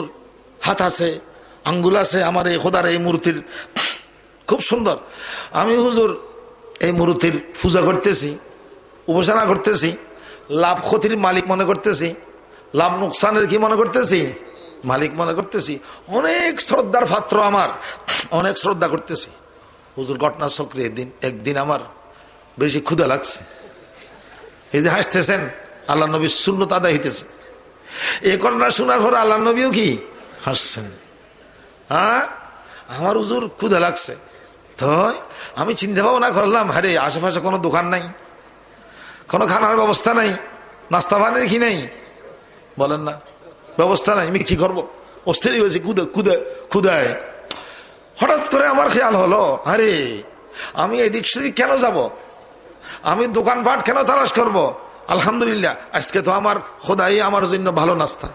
হাত আছে, আঙ্গুল আছে আমার এই খোদার, এই মূর্তির খুব সুন্দর। আমি হুজুর এই মূর্তির পূজা করতেছি, উপাসনা করতেছি, লাভ ক্ষতির মালিক মনে করতেছি, লাভ নোকসানের কি মনে করতেছি? মালিক মনে করতেছি। অনেক শ্রদ্ধার পাত্র আমার, অনেক শ্রদ্ধা করতেছি। হুজুর ঘটনা চক্রে একদিন আমার বেশি ক্ষুধা লাগছে। এই যে হাসতেছেন, আল্লাহ নবীর সুন্নত আদায় হইতেছে। এই ঘটনা শোনার পর আল্লাহ নবীও কি হাসছেন। হ্যাঁ, আমার হুজুর ক্ষুধা লাগছে। তো আমি চিন্তা ভাবনা করলাম, আরে আশেপাশে কোনো দোকান নাই, কোনো খানার ব্যবস্থা নাই, নাস্তা পানির কি নেই বলেন না, ব্যবস্থা নাই। আমি কি করবো? অস্থির হয়েছে ক্ষুদায়। হঠাৎ করে আমার খেয়াল হলো, আরে আমি এদিক সেদিক কেন যাব? আমি দোকানপাট কেন তালাশ করব? আলহামদুলিল্লাহ, আজকে তো আমার খোদাই আমার জন্য ভালো নাস্তা।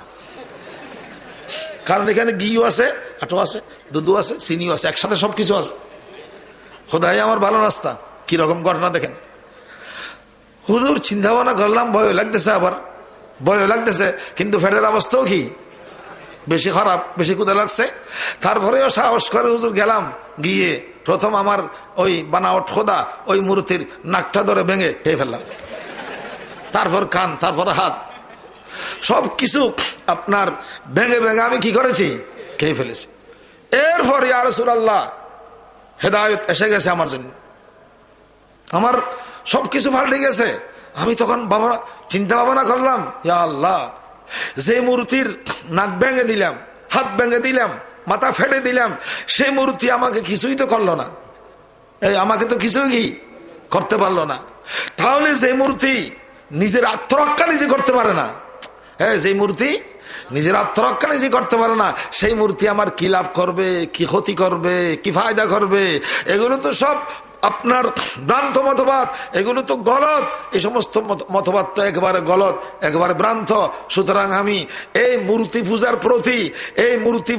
কারণ এখানে ঘিও আছে, আটো আছে, দুধও আছে, চিনিও আছে, একসাথে সবকিছু আছে। খোদাই আমার ভালো নাস্তা। কিরকম ঘটনা দেখেন। হুজুর চিন্তা ভাবনা করলাম, ভয় লাগতেছে, আবার ভয় লাগতেছে, কিন্তু ফেটের অবস্থাও কি বেশি খারাপ, বেশি ক্ষুধা লাগছে। তারপরেও সাহস করে হুজুর গেলাম, গিয়ে প্রথম আমার ওই বানাওয়াট খোদা, ওই মূর্তির নাকটা ধরে ভেঙে খেয়ে ফেললাম। তারপর কান, তারপর হাত, সব কিছু আপনার ভেঙে ভেঙে আমি কি করেছি? খেয়ে ফেলেছি। এরপর ইয়া রাসূলুল্লাহ হেদায়েত এসে গেছে আমার জন্য, আমার সবকিছু পাল্টে গেছে। আমি তখন চিন্তা ভাবনা করলাম, ইয়া আল্লাহ, যে মূর্তির নাক ভেঙে দিলাম, হাত ভেঙে দিলাম, মাথা ফেটে দিলাম, সেই মূর্তি আমাকে কিছুই তো করলো না, আমাকে তো কিছুই কি করতে পারলো না। তাহলে যে মূর্তি নিজের আত্মরক্ষা নিজে করতে পারে না, যে মূর্তি নিজের আত্মরক্ষা নিজে করতে পারে না, সেই মূর্তি আমার কি লাভ করবে, কি ক্ষতি করবে, কি ফায়দা করবে? এগুলো তো সব আপনার ভ্রান্ত মতবাদ, এগুলো তো গলত। এই সমস্ত মতবাদ তো একেবারে গলত, একেবারে ভ্রান্ত। সুতরাং আমি এই মূর্তি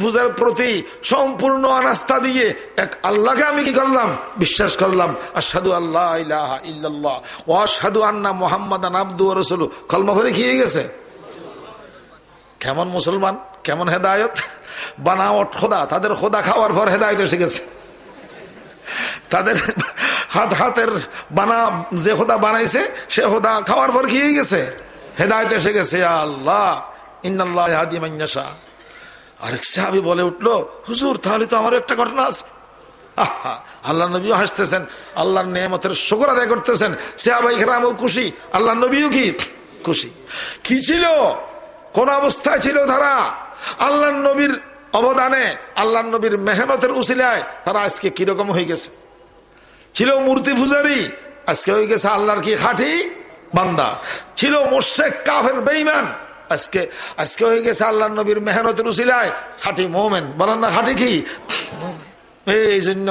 পূজার প্রতি সম্পূর্ণ অনাস্থা দিয়ে এক আল্লাহকে আমি কি করলাম? বিশ্বাস করলাম। আশহাদু আল্লা ইলাহা ইল্লাল্লাহ ওয়া আশহাদু আন্না মুহাম্মাদান আবদুহু ওয়া রাসূলুহু। কলমা পড়ে কি হয়ে গেছে? কেমন মুসলমান, কেমন হেদায়েত! বানাওয়াট খোদা, তাদের খোদা খাওয়ার পর হেদায়েত এসে গেছে। তাদের হাতের যে খোদা বানাইছে, সে খোদা খাওয়ার পর কি হয়ে গেছে? হেদায়েত এসে গেছে। আল্লাহ, ইন্নাল্লাহ ইয়াহদি মান ইয়াশা। আরেক সাহাবী বলে উঠলো, হুজুর তাহলে তো আমার একটা ঘটনা আছে। আল্লাহ নবীও হাসতেছেন, আল্লাহর নেয়ামতের শুকর আদায় করতেছেন। সাহাবায়ে কেরামও খুশি, আল্লাহ নবীও কি খুশি। কি ছিল, কোন অবস্থায় ছিল তারা? আল্লাহ নবীর অবদানে, আল্লাহ নবীর মেহনতের উসিলায় তারা আজকে কিরকম হয়ে গেছে। ছিল মূর্তি পূজারী, আজকে হয়ে গেছে আল্লাহর কি খাঁটি বান্দা। ছিল মুশরিক কাফের বেঈমান, আজকে হয়ে গেছে আল্লাহ নবীর মেহনতের উসিলায় খাঁটি মুমিন। বলেন না খাঁটি কি? এই জন্য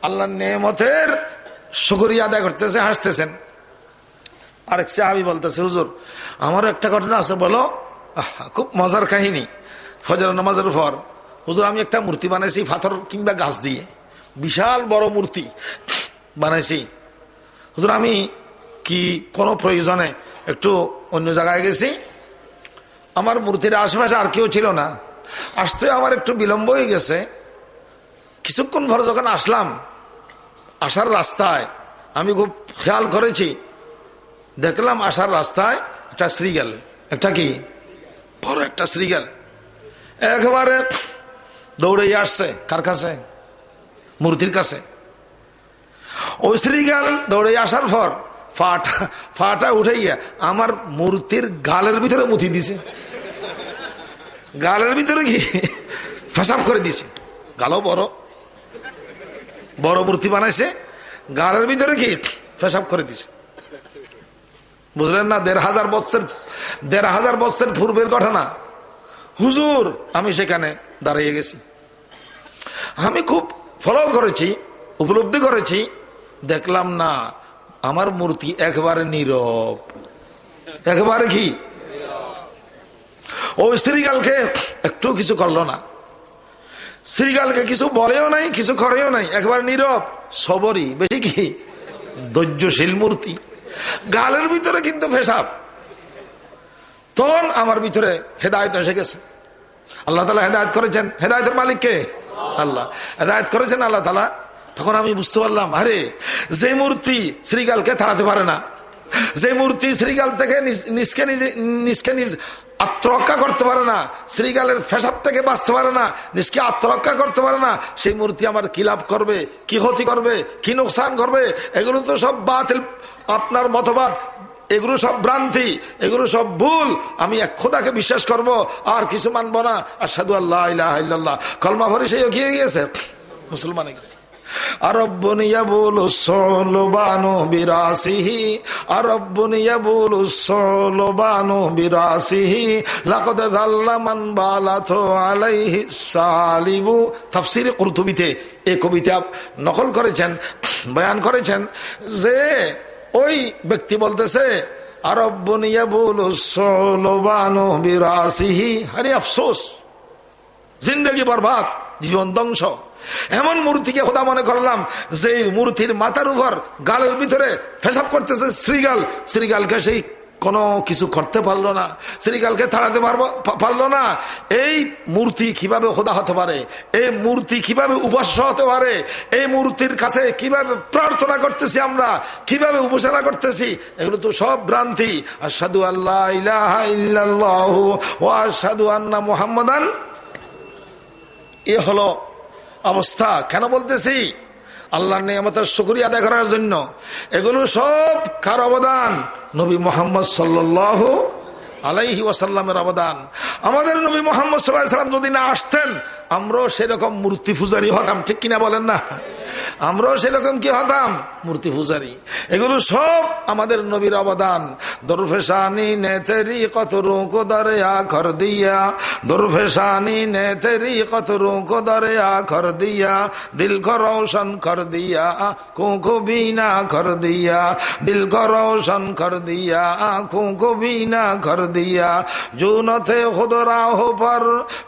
আল্লাহর নেয়ামতের শুকরিয়া আদায় করতেছে, হাসতেছেন। আরেক সাহাবী বলতেছে, হুজুর আমার একটা ঘটনা আছে। বলো। খুব মজার কাহিনী। ফজর নামাজের পর হুজুর আমি একটা মূর্তি বানাইছি পাথর কিংবা গাছ দিয়ে, বিশাল বড় মূর্তি বানাইছি। হুজুর আমি কি কোনো প্রয়োজনে একটু অন্য জায়গায় গেছি, আমার মূর্তির আশেপাশে আর কেউ ছিল না, আসতে আমার একটু বিলম্ব হয়ে গেছে। কিছুক্ষণ পরে যখন আসলাম, আসার রাস্তায় আমি খুব খেয়াল করেছি, দেখলাম আসার রাস্তায় একটা শ্রীগাল, একটা কি বড় একটা শ্রীগাল একেবারে দৌড়ে আসছে। কার কাছে? মূর্তির কাছে। ওই শ্রীগাল দৌড়ে আসার পর ফাটা উঠাইয়া আমার মূর্তির গালের ভিতরে মুথি দিছে, গালের ভিতরে কি পেশাব করে দিছে। গালও বড় বড় মূর্তি বানাইছে, গালের ভিতরে কি পেশাব করে দিছে। বুঝলেন না? ১,৫০০ বছর পূর্বের ঘটনা। হুজুর, আমি সেখানে দাঁড়িয়ে গেছি। আমি খুব ফলো করেছি, উপলব্ধি করেছি, দেখলাম না আমার মূর্তি একেবারে নীরব, একেবারে কি। ওই শ্রীগালকে একটু কিছু করলো না, শ্রীগালকে কিছু বলেও নাই, কিছু করেও নাই, একেবারে নীরব, সবরই বেশি কি ধৈর্যশীল মূর্তি। গালের ভিতরে কিন্তু পেশাব। তখন আমার ভিতরে হেদায়েত এসে গেছে। আল্লাহ তাআলা হেদায়েত করেছেন। হেদায়েতের মালিক কে? আল্লাহ। হেদায়েত করেছেন আল্লাহ তাআলা। তখন আমি বুঝতে পারলাম, আরে যে মূর্তি শ্রীগালকে তাড়াতে পারে না, যে মূর্তি শ্রীগাল থেকে নিজকে নিজ আত্মরক্ষা করতে পারে না, শ্রীগালের পেশাব থেকে বাঁচতে পারে না, নিজকে আত্মরক্ষা করতে পারে না, সেই মূর্তি আমার কি লাভ করবে, কি ক্ষতি করবে, কি নোকসান করবে? এগুলো তো সব বাতিল, আপনার মতবাদ, এগুলো সব ভ্রান্তি, এগুলো সব ভুল। আমি এক খোদাকে বিশ্বাস করব, আর কিছু মানব না। আশহাদু আল্লা ইলাহা ইল্লাল্লাহ, কলমা পড়ে সে কি হয়ে গেছে? মুসলমান হয়ে গেছে। আরব্বুন ইয়াবুলু সুলবানু বিরাসিহি, আরব্বুন ইয়াবুলু সুলবানু বিরাসিহি, লাকাদ যাল্লা মান বালাতু আলাইহি সালিবু। তাফসীরে কুরতুবীতে এই কবিতা নকল করেছেন, বয়ান করেছেন যে ওই ব্যক্তি বলতেছে আরব্বুন ইয়াবুলু সুলবানু বিরাসিহি। আরে আফসোস, জিন্দেগি বরবাদ, জীবন ধ্বংস। এমন মূর্তিকে খোদা মনে করলাম যে মূর্তির মাথার উপর গালের ভিতরে পেশাব করতেছে শ্রীগাল। শ্রীগালকে সেই কোনো কিছু করতে পারলো না, শ্রীগালকে তাড়াতে পারলো না। এই মূর্তি কিভাবে খোদা হতে পারে? এই মূর্তি কিভাবে উপাস্য হতে পারে? এই মূর্তির কাছে কিভাবে প্রার্থনা করতেছি আমরা, কিভাবে উপাসনা করতেছি? এগুলো তো সব ভ্রান্তি। আশহাদু আল্লা ইলাহা ইল্লাল্লাহু ওয়া আশহাদু আন্না মুহাম্মাদান। এ হলো অবস্থা। কেন বলতেছি? আল্লাহর নিয়ামতের শুকরিয়া আদায় করার জন্য। এগুলো সব কার অবদান? নবী মুহাম্মদ সাল্লাল্লাহু আলাইহি ওয়াসাল্লামের অবদান। আমাদের নবী মুহাম্মদ সাল্লাল্লাহু আলাইহি ওয়াসাল্লাম যদি না আসতেন, আমরাও সেরকম মূর্তি পূজারী হতাম, ঠিক কিনা বলেন না? আমরাও সেরকম কি হতাম? মূর্তি পূজারী। এগুলো সব আমাদের নবীর অবদান। দরফেশানি নে তেরি কতরু কো দরিয়া কর দিয়া, দরফেশানি নে তেরি কতরু কো দরিয়া কর দিয়া, দিল কো রোশন কর দিয়া, আঁখোं को बीना कर दिया, दिल को रोशन कर दिया, आँखों को बीना कर दिया। जो न थे खुद राहों पर,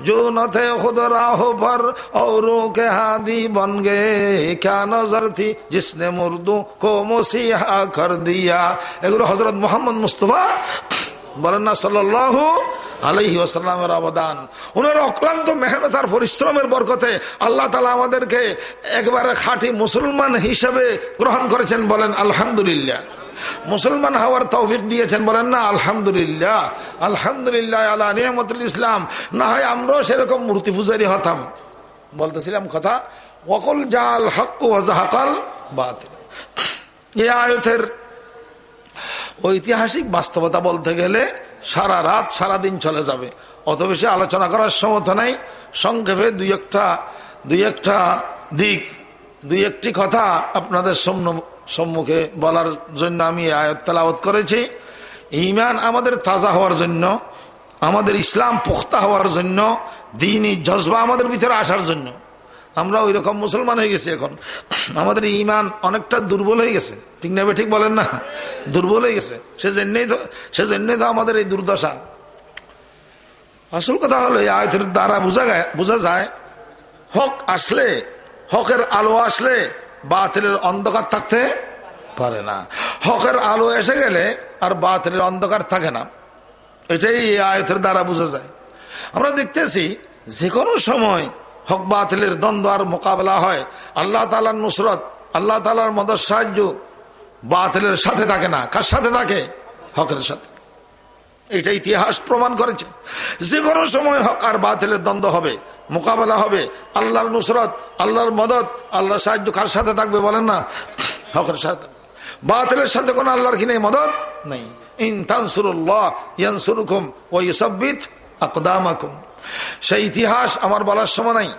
जो न थे खुद राहों पर, औरों के हादी बन गए, क्या नजर थी जिसने मुर्दों को मसीहा कर दिया। এগুলো হযরত মুহাম্মদ মুস্তাফা বলেন না সাল্লাল্লাহু আলাইহি ওয়াসাল্লামের অবদান। ওনার অক্লান্ত মেহনত আর পরিশ্রমের বরকতে আল্লাহ তাআলা আমাদেরকে একবারে খাঁটি মুসলমান হিসেবে গ্রহণ করেছেন। বলেন আলহামদুলিল্লাহ। মুসলমান হওয়ার তৌফিক দিয়েছেন। বলেন না আলহামদুলিল্লাহ। আলহামদুলিল্লাহ আলা নিয়ামতুল ইসলাম। না হয় আমরাও সেরকম মূর্তি পূজারী হতাম। বলতেছিলাম কথা, ওয়াকুল জাল হক ওয়া যাহাকাল বাতিল। এই আয়াতের ঐতিহাসিক বাস্তবতা বলতে গেলে সারা রাত সারা দিন চলে যাবে, অত বেশি আলোচনা করার সমর্থ নাই। সংক্ষেপে দুই একটা দিক, দুই একটি কথা আপনাদের সম্মুখে বলার জন্য আমি আয়াত তেলাওয়াত করেছি। ঈমান আমাদের তাজা হওয়ার জন্য, আমাদের ইসলাম পুখতা হওয়ার জন্য, দ্বীনি জজবা আমাদের ভিতরে আসার জন্য। আমরা ওই রকম মুসলমান হয়ে গেছি, এখন আমাদের ঈমান অনেকটা দুর্বল হয়ে গেছে, ঠিক না? ঠিক বলেন না? দুর্বল হয়ে গেছে। সেজন্যই তো আমাদের এই দুর্দশা। আসল কথা হলো এই আয়াতের দ্বারা বোঝা যায় হক আসলে, হকের আলো আসলে বাতিলের অন্ধকার থাকতে পারে না। হকের আলো এসে গেলে আর বাতিলের অন্ধকার থাকে না। এটাই এই আয়াতের দ্বারা বোঝা যায়। আমরা দেখতেছি যে কোনো সময় হক বাতিলের দ্বন্দ্ব আর মোকাবেলা হয়, আল্লাহ তাআলার নুসরত, আল্লাহ তাআলার মদদ সাহায্য বাতিলের সাথে থাকে না। কার সাথে থাকে? হকের সাথে। এটা ইতিহাস প্রমাণ করেছে। যে কোনো সময় হক আর বাতিলের দ্বন্দ্ব হবে, মোকাবেলা হবে। আল্লাহর নুসরত, আল্লাহর মদত, আল্লাহর সাহায্য কার সাথে থাকবে বলেন না? হকের সাথে। বাতিলের সাথে কোনো আল্লাহর কি নেই? মদত নেই। ইন তানসুরুল্লাহ ইয়ানসুরুকুম ওয়া ইউসাব্বিত আকদামাকুম। সেই ইতিহাস আমার বলার সময় নাই।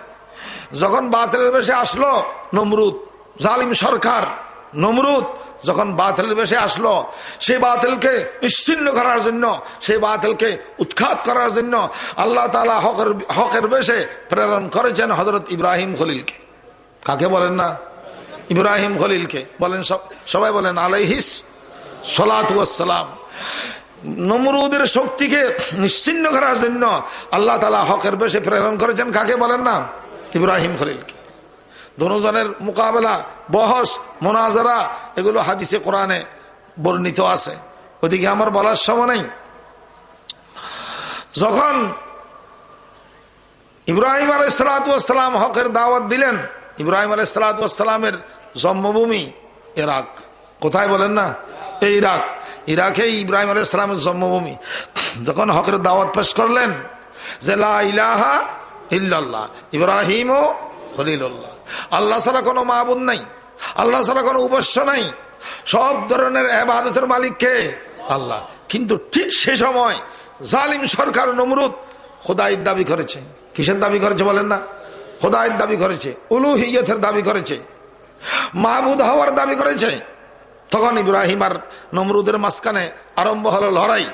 যখন বাতিলের বেশে আসলো নমরুদ, জালিম সরকার নমরুদ, যখন বাতিলের বেশে আসলো, সেই বাতিলকে নিশ্চিহ্ন করার জন্য, সেই বাতিলকে উৎখাত করার জন্য আল্লাহ তাআলা হকের বেশে প্রেরণ করেছেন হযরত ইব্রাহিম খলিলকে। কাকে বলেন না? ইব্রাহিম খলিলকে বলেন। সবাই বলেন আলাইহিস সালাতু ওয়াস সালাম। নমরুদের শক্তিকে নিশ্চিহ্ন করার জন্য আল্লাহ তাআলা হকের বেশে প্রেরণ করেছেন কাকে বলেন না? ইব্রাহিম খলিলকে। দুজনের মোকাবেলা, বহস, মোনাজারা এগুলো হাদিসে কোরআনে বর্ণিত আছে। ওদিকে আমার বলার সময় নেই। যখন ইব্রাহিম আলাইহিস সালাম হকের দাওয়াত দিলেন, ইব্রাহিম আলাইহিস সালামের জন্মভূমি ইরাক। কোথায় বলেন না? এই ইরাক। ইরাকে ইব্রাহিম আলাইহিস সালামের জন্মভূমি। যখন হকের দাওয়াত পেশ করলেন যে লা ইলাহা ইল্লাল্লাহ ইব্রাহিম ও খলিলুল্লাহ, আল্লাহ ছাড়া কোনো মাবুদ নাই, আল্লাহ ছাড়া কোনো উপাস্য নাই, সব ধরনের ইবাদতের মালিক কে? আল্লাহ। কিন্তু ঠিক সে সময় জালিম সরকার নমরুদ খোদাইয়ের দাবি করেছে। কিসের দাবি করেছে বলেন না? খোদাইয়ের দাবি করেছে, উলুহিয়তের দাবি করেছে, মাবুদ হওয়ার দাবি করেছে। তখন ইব্রাহিম আর নমরুদের মাঝখানে আরম্ভ হলো লড়াই।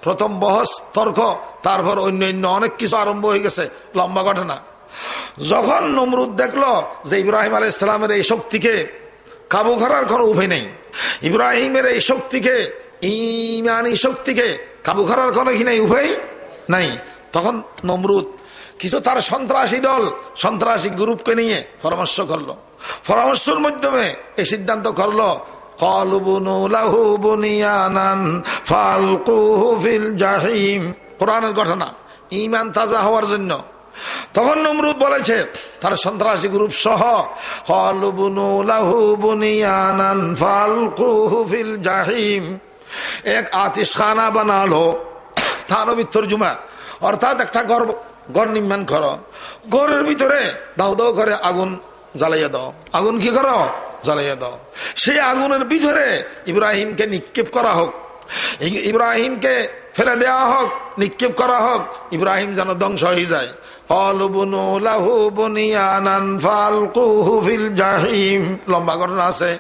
প্রথম বহস, তর্ক, তারপর অন্যান্য অনেক কিছু আরম্ভ হয়ে গেছে, লম্বা ঘটনা। যখন নমরুদ দেখলো যে ইব্রাহিম আলাইহিস সালামের এই শক্তিকে কাবু করার কোনো উপায় নেই, ইব্রাহিমের এই শক্তিকে, ঈমানি শক্তিকে কাবু করার কোনো কি নেই, উপায় নাই, তখন নমরুদ কিছু তার সন্ত্রাসী দল, সন্ত্রাসী গ্রুপকে নিয়ে পরামর্শ করলো। পরামর্শের মাধ্যমে এই সিদ্ধান্ত করলো ক্বালু বুনু লাহু বুনিয়ানান ফালকুহু ফিল জাহিম। কোরআনের ঘটনা, ঈমান তাজা হওয়ার জন্য। তখন নমরুদ বলেছে তার সন্ত্রাসী গ্রুপ সহ, ক্বালু বুনু লাহু বুনিয়ানান ফালকুহু ফিল জাহিম, এক আতিশখানা বানালো, থানবী তরজমা, অর্থাৎ একটা ঘর নির্মাণ করো, ঘরের ভিতরে দাও দাও করে আগুন জ্বালাইয়া দাও। আগুন কি করো? জ্বালাইয়া দাও। সেই আগুনের ভিতরে ইব্রাহিমকে নিক্ষেপ করা হোক, ইব্রাহিমকে ফেলে দেওয়া হোক, নিক্ষেপ করা হোক, ইব্রাহিম যেন ধ্বংস হয়ে যায়। ক্বালু বুনু লাহু বুনিয়ানান ফালকুহু ফিল জাহিম। লম্বা ঘটনা আছে।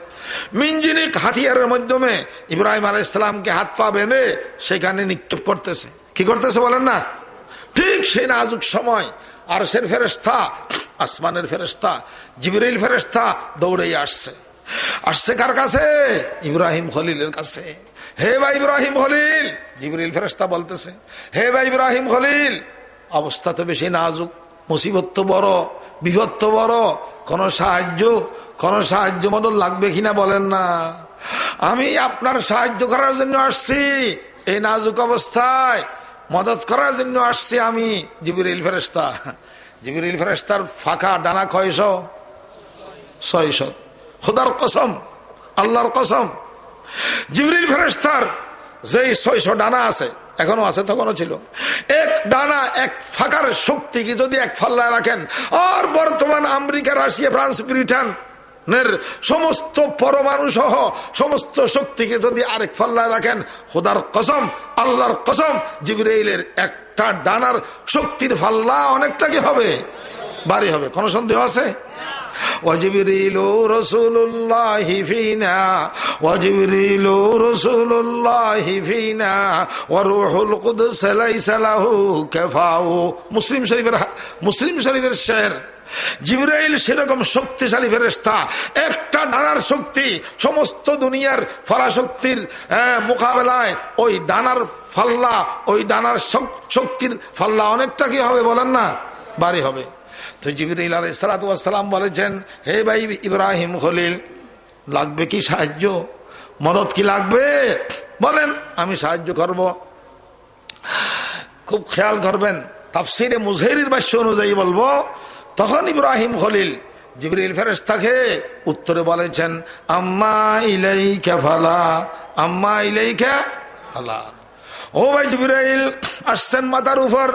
মিনজিনিক হাতিয়ারের মাধ্যমে ইব্রাহিম আলাইহিস সালামকে হাত পা বেঁধে সেখানে নিক্ষেপ করতেছে। কি করতেছে বলেন না? ঠিক সেই নাজুক সময় আরশের ফেরেশতা, আসমানের ফেরেশতা জিবরিল ফেরেশতা দৌড়ে আসছে। আসছে কার কাছে? ইব্রাহিম খলিলের কাছে। হে ভাই ইব্রাহিম খলিল, জিবরিল ফেরেশতা বলতেছে, হে ভাই ইব্রাহিম খলিল, অবস্থা তো বেশি নাজুক, মুসিবত তো বড়, বিপদ তো বড়, কোন সাহায্য মদত লাগবে কিনা বলেন না? আমি আপনার সাহায্য করার জন্য আসছি, এই নাজুক অবস্থায় মদত করার জন্য আসছি আমি। জিবরিল ফেরেশতা, জিবরিল ফেরেশতার ফাঁকা ডানা কয়শ? 600। খোদার কসম, আল্লাহর কসম, জিবরিল ফেরেশতার যেই 600 ডানা আছে, এখনো আছে, তখনও ছিল, এক ডানা, এক ফাঁকার শক্তিকে যদি এক ফাল্লায় রাখেন, আর বর্তমান আমেরিকা, রাশিয়া, ফ্রান্স, ব্রিটেনের সমস্ত পরমাণু সহ সমস্ত শক্তিকে যদি আরেক ফাল্লায় রাখেন, খোদার কসম, আল্লাহর কসম, জিবরাইলের একটা ডানার শক্তির ফাল্লা অনেকটা কি হবে? ভারী হবে। কোন সন্দেহ আছে? ওয়াজিবরিলু রাসূলুল্লাহি ফিনা, ওয়াজিবরিলু রাসূলুল্লাহি ফিনা, ওয়া রূহুল কুদস লাইসা লাহু কাফাউ। মুসলিম শরীফের শের। জিবরাইল সেরকম শক্তিশালী ফেরেশতা, একটা ডানার শক্তি সমস্ত দুনিয়ার ফরাশক্তির মোকাবেলায় ওই ডানার ফাল্লা, ওই ডানার শক্তির ফাল্লা অনেকটা কি হবে বলেন না? ভারী হবে। তো জিবরাইল আলাইহিস সালাতু ওয়াস সালাম বলেছেন, হে ভাই ইব্রাহিম খলিল, লাগবে কি সাহায্য, মদত কি লাগবে বলেন, আমি সাহায্য করব। খুব খেয়াল করবেন, তাফসিরে মুজহিরির ভাষ্য অনুযায়ী বলবো, তখন ইব্রাহিম খলিল জিবরিল ফেরেশতাকে উত্তরে বলেছেন আম্মা ইলাইকা ফালা, আম্মা ইলাইকা ফালা। ও ভাই জিবরাইল আসছেন মাথার উপর,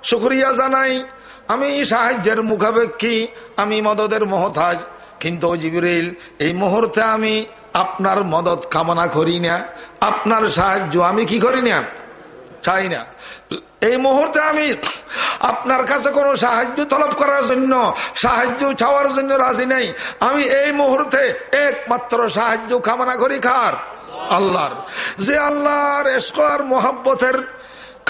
শুকরিয়া জানাই। আমি সাহায্যের মুখাপেক্ষী, আমি মদদের মহতাজ, কিন্তু জিবরাইল এই মুহূর্তে আমি আপনার মদত কামনা করি না, আপনার সাহায্য আমি কি করি না, চাই না। এই মুহূর্তে আমি আপনার কাছে কোনো সাহায্য তলব করার জন্য, সাহায্য চাওয়ার জন্য রাজি নেই। আমি এই মুহূর্তে একমাত্র সাহায্য কামনা করি কার? আল্লাহর। যে আল্লাহর ইশক আর মোহাব্বতের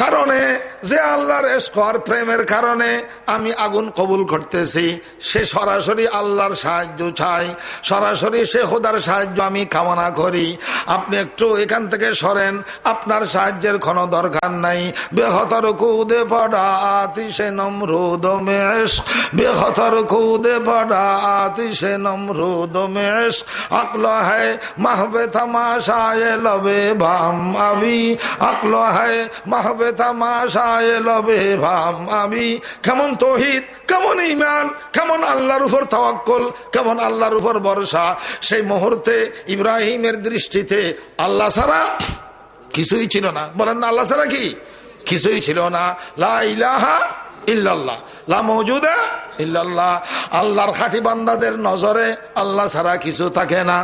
কারণে, যে আল্লাহর ইশক আর প্রেমের কারণে আমি আগুন কবুল করতেছি, সে সরাসরি আল্লাহর সাহায্য চাই, সরাসরি সে খোদার সাহায্য আমি কামনা করি। আপনি একটু এখান থেকে সরেন, আপনার সাহায্যের কোনো দরকার নাই। বেহতর কুদে পড়া আতিশে নমরুদ মেশ, বেহতর কুদে পড়া আতিশে নমরুদ মেশ, আকল হ্যায় মাহবে তামাশায়ে লবে ভাম আবি, আকল হ্যায় মাহবে তামাশায়ে লবে ভাম আবি। কেমন তৌহিদ, কেমন ঈমান, কেমন আল্লাহর উপর তাওয়াক্কুল, কেমন আল্লাহর উপর ভরসা। সেই মুহূর্তে ইব্রাহিমের দৃষ্টিতে আল্লাহ ছাড়া কিছুই ছিল না। বলেন না, আল্লাহ ছাড়া কি কিছুই ছিল না। লা ইলাহা ইল্লাল্লাহ, লা মওজুদা ইল্লাল্লাহ। আল্লাহর খাঁটি বান্দাদের নজরে আল্লাহ ছাড়া কিছু থাকে না।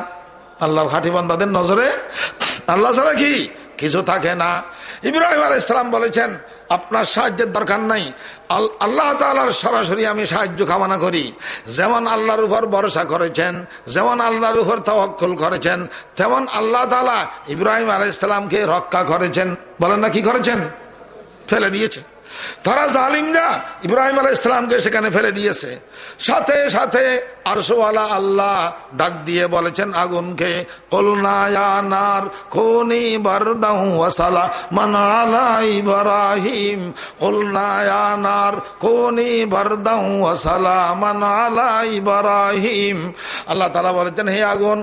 আল্লাহর খাঁটি বান্দাদের নজরে আল্লাহ ছাড়া কি কিছু থাকে না। ইব্রাহিম আলাইহিস সালাম বলেছেন আপনার সাহায্যের দরকার নাই, আল্লাহ তাআলার সরাসরি আমি সাহায্য কামনা করি। যেমন আল্লাহর উপর ভরসা করেছেন, যেমন আল্লাহর উপর তাওয়াক্কুল করেছেন, তেমন আল্লাহ তাআলা ইব্রাহিম আলাইহিস সালামকে রক্ষা করেছেন। বলেন না, কি করেছেন? ফেলে দিয়েছে। তারা জালিমরা ইব্রাহিম আলাইহিস সালামকে সেখানে ফেলে দিয়েছে। সাথে সাথে আরশওয়ালা আল্লাহ ডাক দিয়ে বলেছেন আগুনকে, কুলনা ইয়া নার কুনি বারদাহু ওয়া সালামান আলা ইব্রাহিম, কুলনা ইয়া নার কুনি বারদাহু ওয়া সালামান আলা ইব্রাহিম। আল্লাহ তাআলা বলেছেন, হে আগুন,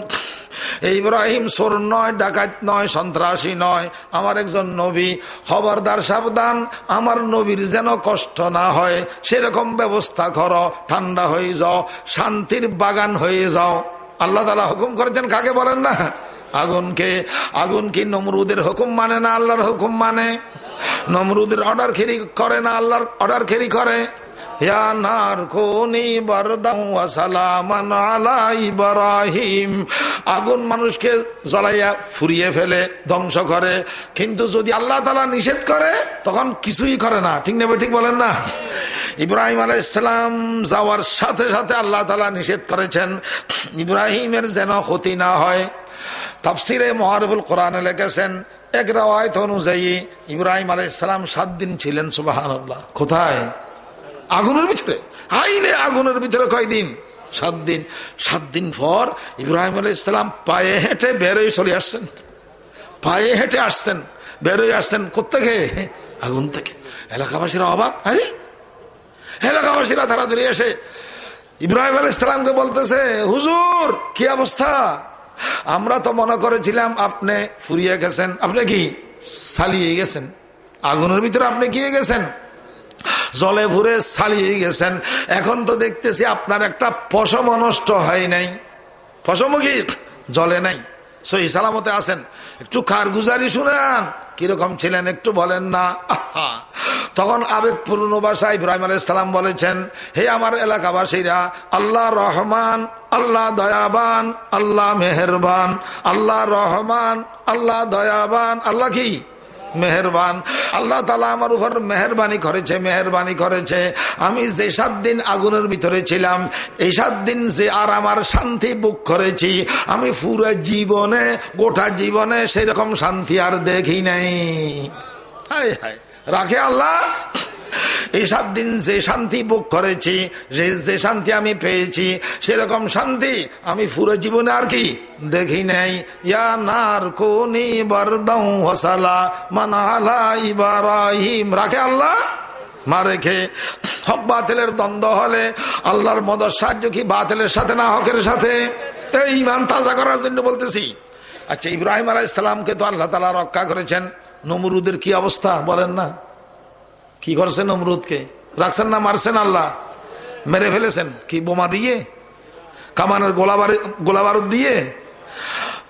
ইব্রাহিম চোর নয়, ডাকাত নয়, সন্ত্রাসী নয়, আমার একজন নবী। খবরদার, সাবধান, আমার নবীর যেন কষ্ট না হয় সেরকম ব্যবস্থা করো। ঠান্ডা হয়ে যাও, শান্তির বাগান হয়ে যাও। আল্লাহ তাআলা হুকুম করেছেন কাকে? বলেন না, আগুনকে। আগুন কি নমরুদের হুকুম মানে না আল্লাহর হুকুম মানে? নমরুদের অর্ডার খেরি করে না আল্লাহর অর্ডার খেরি করে? ইয়া নার কুনি বারদাহু ওয়া সালামান আলা ইব্রাহিম। আগুন মানুষকে জ্বালাইয়া ফুরিয়ে ফেলে, ধ্বংস করে, কিন্তু যদি আল্লাহ তাআলা নিষেধ করে তখন কিছুই করে না। ঠিক না? ঠিক বলেন না? ইব্রাহিম আলাইহিস সালাম যাওয়ার সাথে সাথে আল্লাহ তাআলা নিষেধ করেছেন ইব্রাহিমের যেন ক্ষতি না হয়। তাফসিরে মুআরিফুল কোরআনে লিখেছেন, এক রাওয়ায়াত অনুযায়ী ইব্রাহিম আলাইহিস সালাম 7 দিন ছিলেন। সুবহানাল্লাহ। কোথায়? আগুনের ভিতরে। আইনে আগুনের ভিতরে কয়দিন? 7 দিন। 7 দিন পর ইব্রাহিম আলাইহিস সালাম পায়ে হেঁটে বেরোয় চলে আসছেন। পায়ে হেঁটে আসছেন, বেরোয় আসছেন কোত্থেকে? আগুন থেকে। এলাকাবাসীরা অবাক। আরে এলাকাবাসীরা তাড়াতাড়ি এসে ইব্রাহিম আলাইহিস সালামকে বলতেছে, হুজুর কি অবস্থা? আমরা তো মনে করেছিলাম আপনি ফুরিয়ে গেছেন, আপনি কি সালিয়ে গেছেন, আগুনের ভিতরে আপনি গিয়ে গেছেন, জলে ভরে সালিয়ে গেছেন। এখন তো দেখতেছি আপনার একটা পশম নষ্ট হয় নাই, পশমও কি জলে নাই, সহি সালামতে আছেন। একটু কারগুজারি শুনেন, কিরকম ছিলেন একটু বলেন না। তখন আবেগপূর্ণ ভাষায় ইব্রাহিম আলাইহিস সালাম বলেছেন, হে আমার এলাকাবাসীরা, আল্লাহ রহমান, আল্লাহ দয়াবান, আল্লাহ মেহেরবান, আল্লাহ রহমান, আল্লাহ দয়াবান, আল্লাহ কি মেহেরবান। আল্লাহ তাআলা আমার উপর মেহেরবানি করেছে। আমি যে 7 দিন আগুনের ভিতরে ছিলাম, এই 7 দিন যে আর আমার শান্তি বুক করেছি, আমি পুরো জীবনে, গোটা জীবনে সেরকম শান্তি আর দেখি নাই। হায় হায়, রাখে আল্লাহ। এই 7 দিন যে শান্তি ভোগ করেছি, যে শান্তি আমি পেয়েছি, সেরকম শান্তি আমি পুরো জীবনে আর কি দেখি নাই। ইয়া নার কুনি বারদাহু ওয়া সালামান আলা ইব্রাহিম। রাখে আল্লাহ, মা রেখে। হক বাতিলের দ্বন্দ্ব হলে আল্লাহর মদদ সাহায্য কি বাতিলের সাথে না হকের সাথে? এই ঈমান তাজা করার জন্য বলতেছি। আচ্ছা, ইব্রাহিম আলাইহিস সালামকে তো আল্লাহ তাআলা রক্ষা করেছেন। নমরুদের কি অবস্থা বলেন না? কি করছেন নমরুদকে? রাখছেন না মারছেন? আল্লাহ মেরে ফেলেছেন। কি বোমা দিয়ে? কামানের গোলা বারুদ দিয়ে?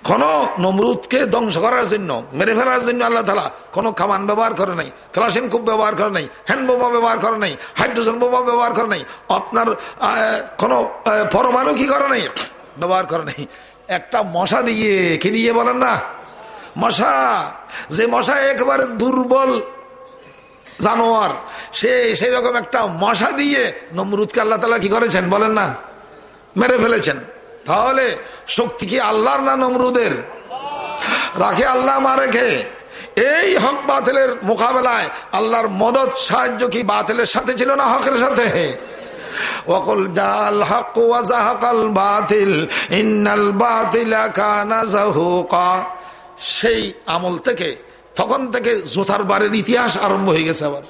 কোন নমরুদকে ধ্বংস করার জন্য, মেরে ফেলার জন্য আল্লাহ তাআলা কোন কামান ব্যবহার করে নাই, ক্লাসিনকোভ ব্যবহার করে নাই, হ্যান্ড বোমা ব্যবহার করে নাই, হাইড্রোজেন বোমা ব্যবহার করে নাই, আপনার কোন পরমাণু কি করে নাই, ব্যবহার করে নাই। একটা মশা দিয়ে, কি দিয়ে বলেন না, মশা, যে মশা একেবারে দুর্বল জানোয়ার, সেই রকম একটা মশা দিয়ে নমরুদকে আল্লাহ তাআলা কি করেছেন বলেন না, মেরে ফেলেছেন। তাহলে শক্তি কি আল্লাহর না নমরুদের? রাখে আল্লাহ মারে খে। এই হক বাতিলের মোকাবেলায় আল্লাহর মদত সাহায্য কি বাতিলের সাথে ছিল না হকের সাথে? ওয়াকুল জাল হক ওয়া যাহাকাল বাতিল ইন্নাল বাতিলা কানা যাহুকা। সেই আমল থেকে, তখন থেকে জোতার বারের ইতিহাস আরম্ভ হয়ে গেছে। আবার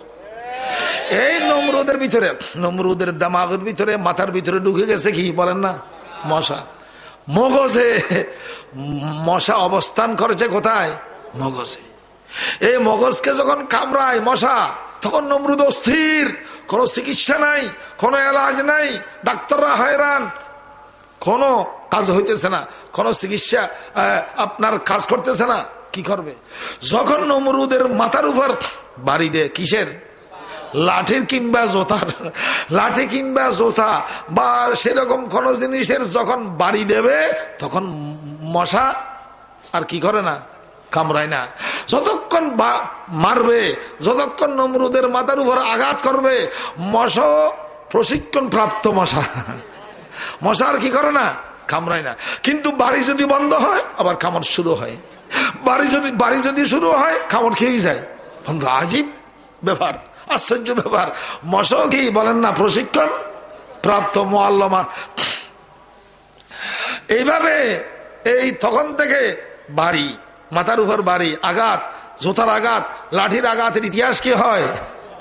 এই নমরুদের ভিতরে, নমরুদের দামাগের ভিতরে, মাথার ভিতরে ঢুকে গেছে কি বলেন না, মশা। মগজে মশা অবস্থান করেছে কোথায়? মগজে। এই মগজকে যখন কামড়ায় মশা, তখন নমরুদ অস্থির, কোনো চিকিৎসা নাই, কোনো এলাজ নাই, ডাক্তাররা হয়রান, কোনো কাজ হইতেছে না, কোনো চিকিৎসা আপনার কাজ করতেছে না। কি করবে? যখন নমরুদের মাথার উপর বাড়ি দেয়, কিসের? লাঠির কিংবা জোতার, লাঠি কিংবা জোতা বা সেরকম কোন জিনিসের যখন বাড়ি দেবে, তখন মশা আর কি করে না, কামড়ায় না। যতক্ষণ মারবে, যতক্ষণ নমরুদের মাথার উপর আঘাত করবে, মশা প্রশিক্ষণ প্রাপ্ত মশা, মশা আর কি করে না, কামড়ায় না। কিন্তু বাড়ি যদি বন্ধ হয় আবার কামড় শুরু হয়, বাড়ি যদি শুরু হয় কামড় খেয়ে যায়। আজীব ব্যাপার, আশ্চর্য ব্যাপার। মশা কি বলেন না প্রশিক্ষণ প্রাপ্ত মুআল্লামা। এইভাবে এই তখন থেকে বাড়ি, মাথার উপর বাড়ি, আঘাত, জোতার আঘাত, লাঠির আঘাতের ইতিহাস কি হয়,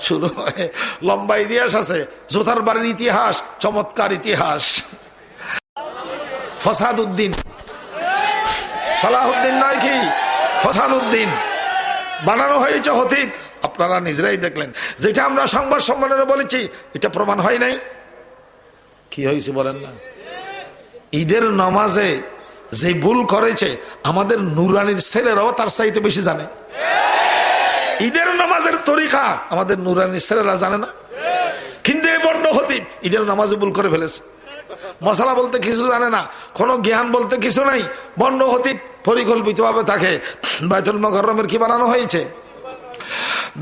শুরু হয়। লম্বা ইতিহাস আছে জোতার বাড়ির ইতিহাস, চমৎকার ইতিহাস। ফসাদউদ্দিন, সালাহউদ্দিন নয় কি, ফসাদউদ্দিন বানানো হয়েছে খতিব। আপনারা নিজেরাই দেখলেন, যেটা আমরা সংবাদ সম্মেলনে বলেছি, এটা প্রমাণ হয় নাই। কি হয়েছে বলেন না? ঈদের নামাজে যে ভুল করেছে, আমাদের নুরানির ছেলেরাও তার চাইতে বেশি জানে। ঈদের নামাজের তরিকা আমাদের নুরানির ছেলেরা জানে না, কিন্তু এই বন্ড খতিব ঈদের নামাজে ভুল করে ফেলেছে। মশলা বলতে কিছু জানে না, কোনো জ্ঞান বলতে কিছু নাই। বন্ড খতিব পরিকল্পিতভাবে তাকে বাইতুল মুকাররমের কি বানানো হয়েছে?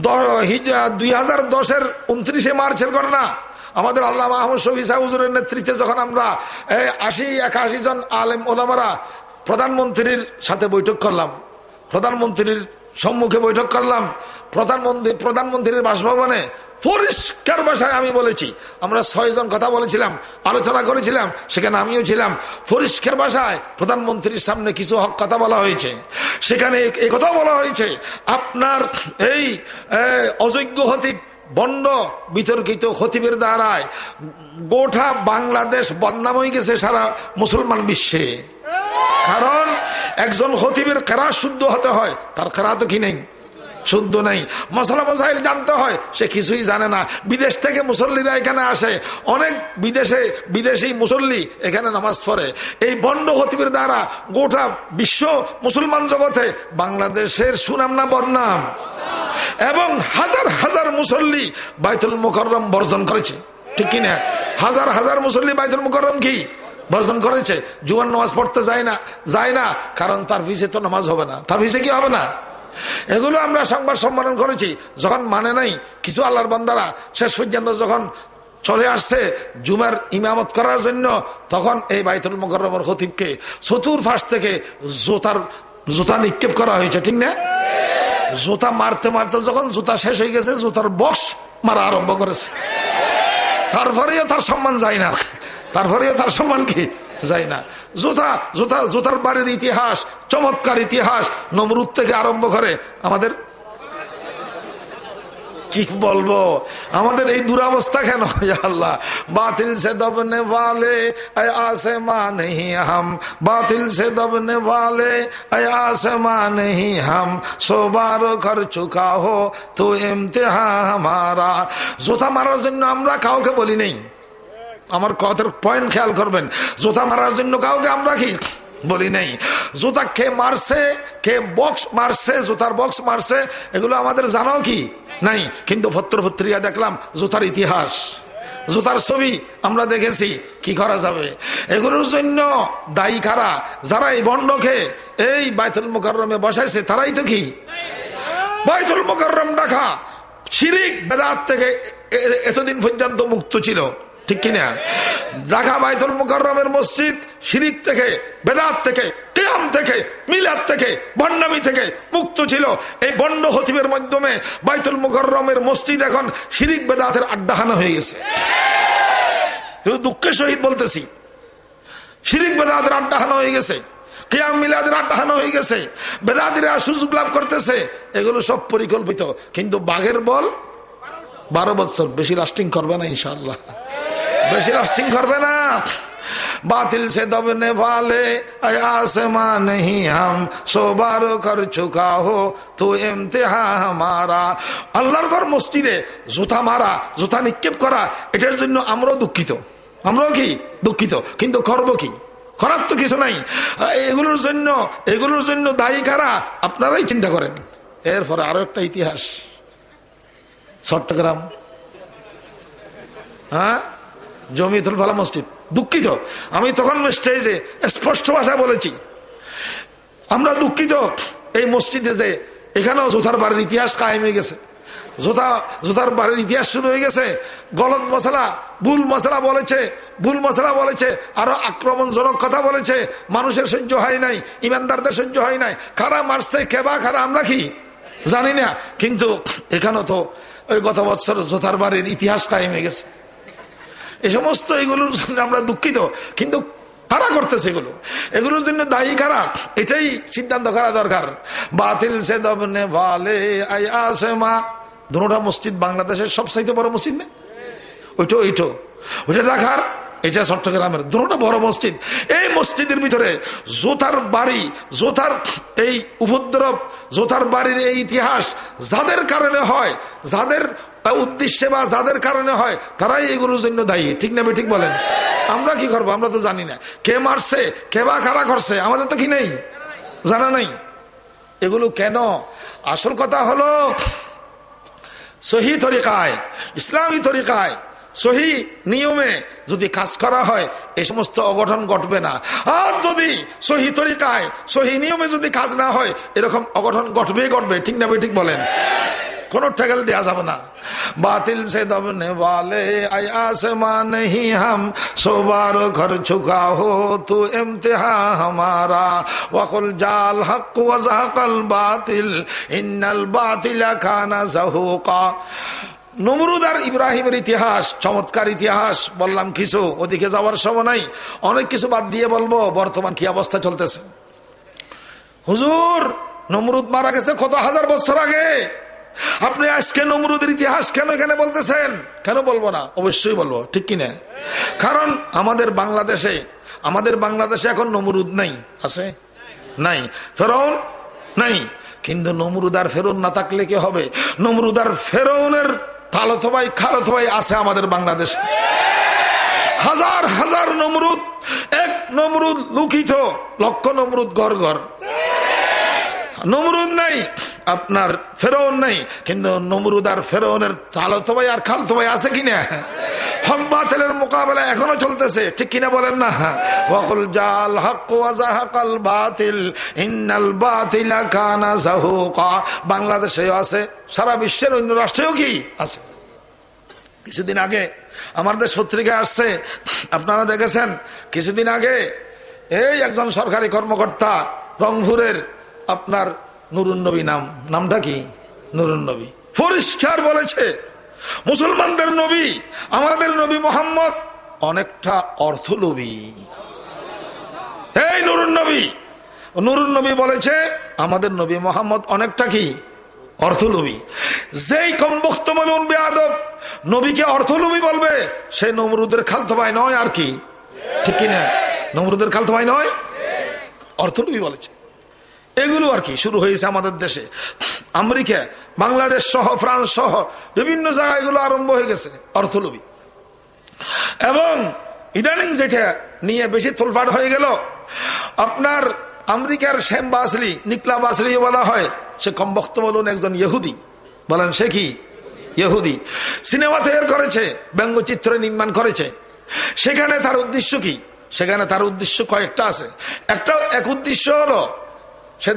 2010-এর 29শে মার্চের ঘটনা। আমাদের আল্লামা আহমদ শফি সাহেব হুজুরের নেতৃত্বে যখন আমরা 81 জন আলেম ওলামারা প্রধানমন্ত্রীর সাথে বৈঠক করলাম, প্রধানমন্ত্রীর সম্মুখে বৈঠক করলাম, প্রধানমন্ত্রীর বাসভবনে পরিষ্কার ভাষায় আমি বলেছি, আমরা 6 জন কথা বলেছিলাম, আলোচনা করেছিলাম, সেখানে আমিও ছিলাম। পরিষ্কার ভাষায় প্রধানমন্ত্রীর সামনে কিছু হক কথা বলা হয়েছে। সেখানে এই কথা বলা হয়েছে, আপনার এই অযোগ্য খতিব, বন্ড বিতর্কিত খতিবের দ্বারায় গোটা বাংলাদেশ বদনাম হয়ে গেছে সারা মুসলমান বিশ্বে। কারণ একজন খতিবের কেরাত শুদ্ধ হতে হয়, তার কেরাত কি নেই, শুদ্ধ নেই। মশলা মশাইল জানতে হয়, সে কিছুই জানে না। বিদেশ থেকে মুসল্লিরা এখানে আসে, অনেক বিদেশি মুসল্লি এখানে নামাজ পড়ে। এই বন্ড খতিবের দ্বারা গোটা বিশ্ব মুসলমান জগতে বাংলাদেশের সুনাম না বদনাম? এবং হাজার হাজার মুসল্লি বাইতুল মুকাররম বর্জন করেছে, ঠিক কিনা? হাজার হাজার মুসল্লি বাইতুল মুকাররম কি বর্জন করেছে। জুমার নামাজ পড়তে যায় না, কারণ তার ভিসে তো নামাজ হবে না, তার ভিসে কি হবে না। এগুলো আমরা সংবাদ সম্মেলন করেছি। যখন মানে নাই কিছু আল্লাহর বান্দারা, শেষ পর্যন্ত যখন চলে আসছে জুমার ইমামত করার জন্য, তখন এই বাইতুল মুকাররমের খতিবকে চতুর্পাশ থেকে জুতা নিক্ষেপ করা হয়েছে, ঠিক না? জুতা মারতে মারতে যখন জুতা শেষ হয়ে গেছে, জুতার বক্স মারা আরম্ভ করেছে। তারপরেও তার সম্মান যায় না, তারপরেও তার সম্মান কি যায় না। জুতার বাড়ির ইতিহাস, চমৎকার ইতিহাস। নমরুদ থেকে আরম্ভ করে আমাদের কি বলবো, আমাদের এই দুরাবস্থা কেন? আল্লাহ, বাতিল সে দবনে वाले आसमां नहीं हम, बातिल से दबने वाले आसमां नहीं हम, सो बार कर चुका हो तो इम्तिहान हमारा। জোতা মারার জন্য আমরা কাউকে বলি নেই, আমার কথার পয়েন্ট খেয়াল করবেন। জুতা মারার জন্য কাউকে আমরা কি বলি নাই। জুতা কে মারছে, কে বক্স মারছে, জুতার বক্স মারছে, এগুলো আমাদের জানাও কি নাই। কিন্তু পত্র পত্রিকা দেখলাম জুতার ইতিহাস, জুতার ছবি আমরা দেখেছি। কি করা যাবে? এগুলোর জন্য দায়ী কারা? যারা এই বন্ডকে এই বাইতুল মুকাররমে বসাইছে তারাই তো কি। বাইতুল মুকাররম ঢাকা শিরিক বেদাত থেকে এতদিন পর্যন্ত মুক্ত ছিল, ঠিক কিনা? ঢাকা বাইতুল মুকাররমের মসজিদ শিরিক থেকে, বেদাত থেকে, কিয়াম থেকে, মিলাদ থেকে, ভণ্ডামি থেকে মুক্ত ছিল। এই ভণ্ড খতিবের মাধ্যমে বাইতুল মুকাররমের মসজিদ এখন শিরিক বেদাতের আড্ডাখানা হয়ে গেছে। দুঃখের সহিত বলতেছি, শিরিক বেদাতের আড্ডাখানা হয়ে গেছে, কিয়াম মিলাদের আড্ডাখানা হয়ে গেছে। বেদাতিরা সুযোগ লাভ করতেছে। এগুলো সব পরিকল্পিত। কিন্তু বাঘের বল 12 বছর, বেশি লাস্টিং করবে না ইনশাআল্লাহ, বেশি লাস্টিং করবে না। बातिल से दबने वाले आसमां नहीं हम सो बार कर चुका हो तो इम्तिहा हमारा। আল্লাহর ঘর মসজিদে জুতা মারা, জুতা নিক্ষেপ করা, এটার জন্য আমরাও দুঃখিত, আমরাও কি দুঃখিত। কিন্তু করব কি? করার তো কিছু নাই। এগুলোর জন্য দায়ী কারা? আপনারাই চিন্তা করেন। এরপরে আরো একটা ইতিহাস, চট্টগ্রাম, হ্যাঁ, জমিয়তুল ফালাহ মসজিদ। দুঃখিত, আমি তখন স্টেজে স্পষ্ট ভাষা বলেছি, আমরা দুঃখিত এই মসজিদে যে এখানেও জুতার বাড়ির ইতিহাস কায়েম হয়ে গেছে। জুতার বাড়ির ইতিহাস শুরু হয়ে গেছে। গলত মশলা, ভুল মশলা বলেছে, আরো আক্রমণজনক কথা বলেছে। মানুষের সহ্য হয় নাই, ইমানদারদের সহ্য হয় নাই। কারা মারছে, কেবা কারা আমরা কি জানি না। কিন্তু এখানেও তো ওই গত বছর জুতার বাড়ির ইতিহাস কায়েম হয়ে গেছে। এই সমস্ত এগুলোর জন্য আমরা দুঃখিত। কিন্তু কারা করতেছে এগুলোর জন্য দায়ী কারা? এটাই সিদ্ধান্ত করা দরকার। বাতিল সে দবনে ভালে আই আসমা, দুটোটা মসজিদ বাংলাদেশের সবচাইতে বড় মসজিদ না? ওইটা ঢাকার, এটা চট্টগ্রামের, দুটোটা বড় মসজিদ। এই মসজিদের ভিতরে জুতার বাড়ি, জুতার এই উপদ্রব, জুতার বাড়ির এই ইতিহাস যাদের কারণে হয়, যাদের উদ্দেশ্যে বা যাদের কারণে হয়, তারাই এগুলোর জন্য দায়ী, ঠিক না? ঠিক বলেন। আমরা কি করবো? আমরা তো জানি না কে মারছে, কে বা কারা করছে, আমাদের তো কি নেই, জানা নাই। এগুলো কেন? আসল কথা হলো সহি তরিকায়, ইসলামী তরিকায়, সহি নিয়মে যদি কাজ করা হয় এই সমস্ত অঘটন ঘটবে না। আর যদি সহি তরিকায়, সহি নিয়মে যদি কাজ না হয়, এরকম অঘটন ঘটবে, ঠিক না? ঠিক বলেন। কোনো ঠেকাল দেওয়া যাবে না। বাতিল সে দবনে वाले आय आसमां नहीं हम सो बार घर चुका हो तू इम्तिहा हमारा वकुल जाल हक व ज़हक़ल बातिल इन्नल बातिल काना ज़हूक़ा। নমরুদ আর ইব্রাহিমের ইতিহাস, চমৎকার ইতিহাস বললাম কিছু, ওদিকে যাওয়ার সময় নাই। অনেক কিছু বাদ দিয়ে বলবো বর্তমান কি অবস্থা চলতেছে। হুজুর, নমরুদ মারা গেছে কত হাজার বছর আগে। আপনি আজকে নমরুদের ইতিহাস কেন এখানে বলতেছেন? কেন বলবো না? অবশ্যই বলবো, ঠিক কিনা? কারণ আমাদের বাংলাদেশে এখন নমরুদ নাই, আছে নাই, ফেরাউন নাই। কিন্তু নমরুদ আর ফেরাউন না থাকলে কি হবে? নমরুদ আর ফেরাউনের খালাতো ভাই আছে আমাদের বাংলাদেশে। হাজার হাজার নমরুদ, এক নমরুদ লুকিত, লক্ষ নমরুদ ঘর ঘর। নমরুদ নাই, আপনার ফেরাউন নাই, কিন্তু নমরুদ আর ফেরাউনের খালাতো ভাই আর খালাতো ভাই আছে কিনা? হক বাতিলের মোকাবেলা এখনো চলতেছে, ঠিক কিনা বলেন না? ওয়াকুল জাল হক ওয়া যাহাকাল বাতিল ইন্নাল বাতিলা কানা যাহুকা। বাংলাদেশেও আছে, সারা বিশ্বের অন্য রাষ্ট্রেও কি আছে। কিছুদিন আগে আমার দেশ পত্রিকায় আসছে, আপনারা দেখেছেন, কিছুদিন আগে এই একজন সরকারি কর্মকর্তা রংপুরের, আপনার নুরুন নবী, নামটা কি? নুরুন নবী পরিষ্কার বলেছে, মুসলমানদের নবী আমাদের নবী মোহাম্মদ অনেকটা অর্থলোভী। এই নুরুন নবী বলেছে আমাদের নবী মোহাম্মদ অনেকটা কি? অর্থলোভী। যেই কমবক্ত মালুন বেয়াদব নবীকে অর্থলোভী বলবে, সে নমরুদের খালতো ভাই নয়, আর কি, ঠিক কিনা? নমরুদের খালতো ভাই নয়, অর্থলোভী বলেছে। এগুলো আর কি শুরু হয়েছে আমাদের দেশে। আমেরিকা, বাংলাদেশ সহ, ফ্রান্স সহ বিভিন্ন জায়গায় এগুলো আরম্ভ হয়ে গেছে, অর্থলোভী। এবং ইদানিং যেটা নিয়ে বেশি তোলপাড় হয়ে গেল, আপনার আমেরিকার শ্যাম বাসলি, নিকলা বাসলি বলা হয়, সে কমবক্ত বলুন একজন ইহুদি, বলেন সে কি ইহুদি, সিনেমা তৈরি করেছে, ব্যঙ্গচিত্র নির্মাণ করেছে। সেখানে তার উদ্দেশ্য কি? সেখানে তার উদ্দেশ্য কয়েকটা আছে। এক উদ্দেশ্য হলো সে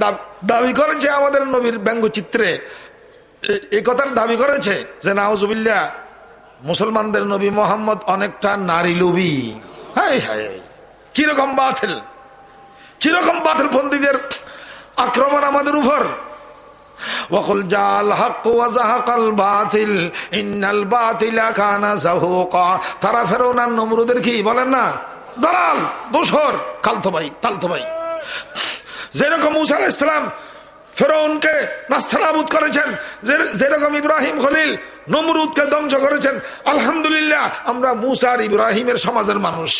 দাবি করেছে আমাদের নবীর ব্যঙ্গচিত্রে এই কথার দাবি করেছে যে নাউজুবিল্লাহ মুসলমানদের নবী মোহাম্মদ অনেকটা নারী লোভী। হায় হায়, কিরকম বাতিল, কিরকম বাতিল পন্থীদের আক্রমণ আমাদের উপর। ওয়াকুল জাল হক ওয়া যাহাকাল বাতিল ইন্নাল বাতিলা কানা যাহুকা। তারা ফেরাউন আর নমরুদের কি বলেন না, দালাল, দোসর, খালতো ভাই, তালতো ভাই। যেরকম মুসা আলাইহিস সালাম ফেরাউনকে নাস্তানাবুদ করেছেন, যেরকম ইব্রাহিম খলিল নমরুদকে ধ্বংস করেছেন, আলহামদুলিল্লাহ আমরা মুসা আর ইব্রাহিমের সমাজের মানুষ।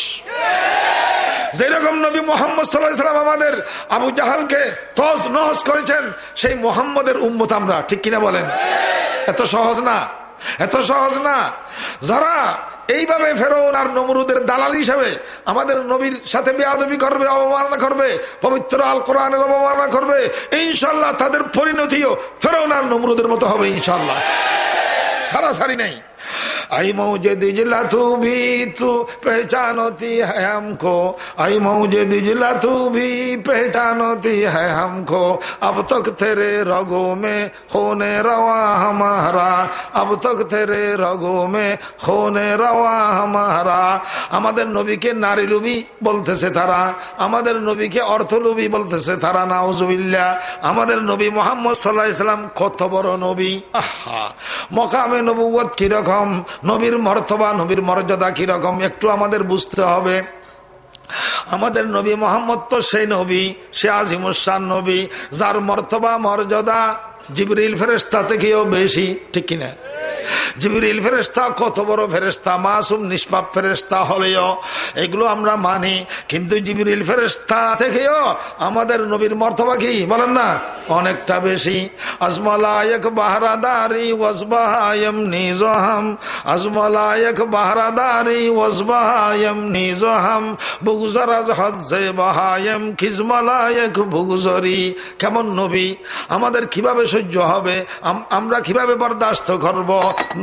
যেরকম নবী মোহাম্মদ সাল্লাল্লাহু আলাইহি ওয়াসাল্লাম আমাদের আবু জাহালকে তজ নহস করেছেন, সেই মোহাম্মদের উম্মত আমরা, ঠিক কিনা বলেন? এত সহজ না, এত সহজ না। যারা এইভাবে ফেরাউন আর নমরুদের দালাল হিসাবে আমাদের নবীর সাথে বেয়াদবি করবে, অবমাননা করবে, পবিত্র আল কোরআনের অবমাননা করবে, ইনশাআল্লাহ তাদের পরিণতিও ফেরাউন আর নমরুদের মতো হবে ইনশাআল্লাহ, সারাসারি নেই। आई मौजे दिजला तू भी तू पहचानती है हमको, आई मौजे दिजला तू भी पहचानती है हमको, अब तक तेरे रगों में होने रवा हमारा, अब तक तेरे रगों में होने रवा हमारा। আমাদের নবীকে নারী লোভী বলতেছে তারা, আমাদের নবীকে অর্থলোভী বলতেছে তারা, নাউজুবিল্লাহ। আমাদের নবী মুহাম্মদ সাল্লাল্লাহু আলাইহি ওয়াসাল্লাম কত বড় নবী, আহা, মকামে নবুয়ত কিরকম, নবীর মর্তবা, নবীর মর্যাদা কিরকম একটু আমাদের বুঝতে হবে। আমাদের নবী মোহাম্মদ তো সেই নবী, সে আজিমুশান নবী, যার মর্তবা মর্যাদা জিবরিল ফেরেশতা থেকেও বেশি, ঠিক কিনা? জিবরিল ফেরেশতা কত বড় ফেরেশতা, মাসুম নিষ্পাপ ফেরেশতা হলেও এগুলো আমরা মানি, কিন্তু জিবরিল ফেরেশতা থেকেও আমাদের নবীর মর্তবা কি বলেন না, অনেকটা বেশি। আজমালায়েক বাহরাদারি ওয়াসবাহায়াম নিজাহাম, আজমালায়েক বাহরাদারি ওয়াসবাহায়াম নিজাহাম, বুগজার আজ হজ্জে বাহায়াম খিজমালায়েক বুগজরি। কেমন নবী, আমাদের কিভাবে সহ্য হবে, আমরা কিভাবে বরদাস্ত করব?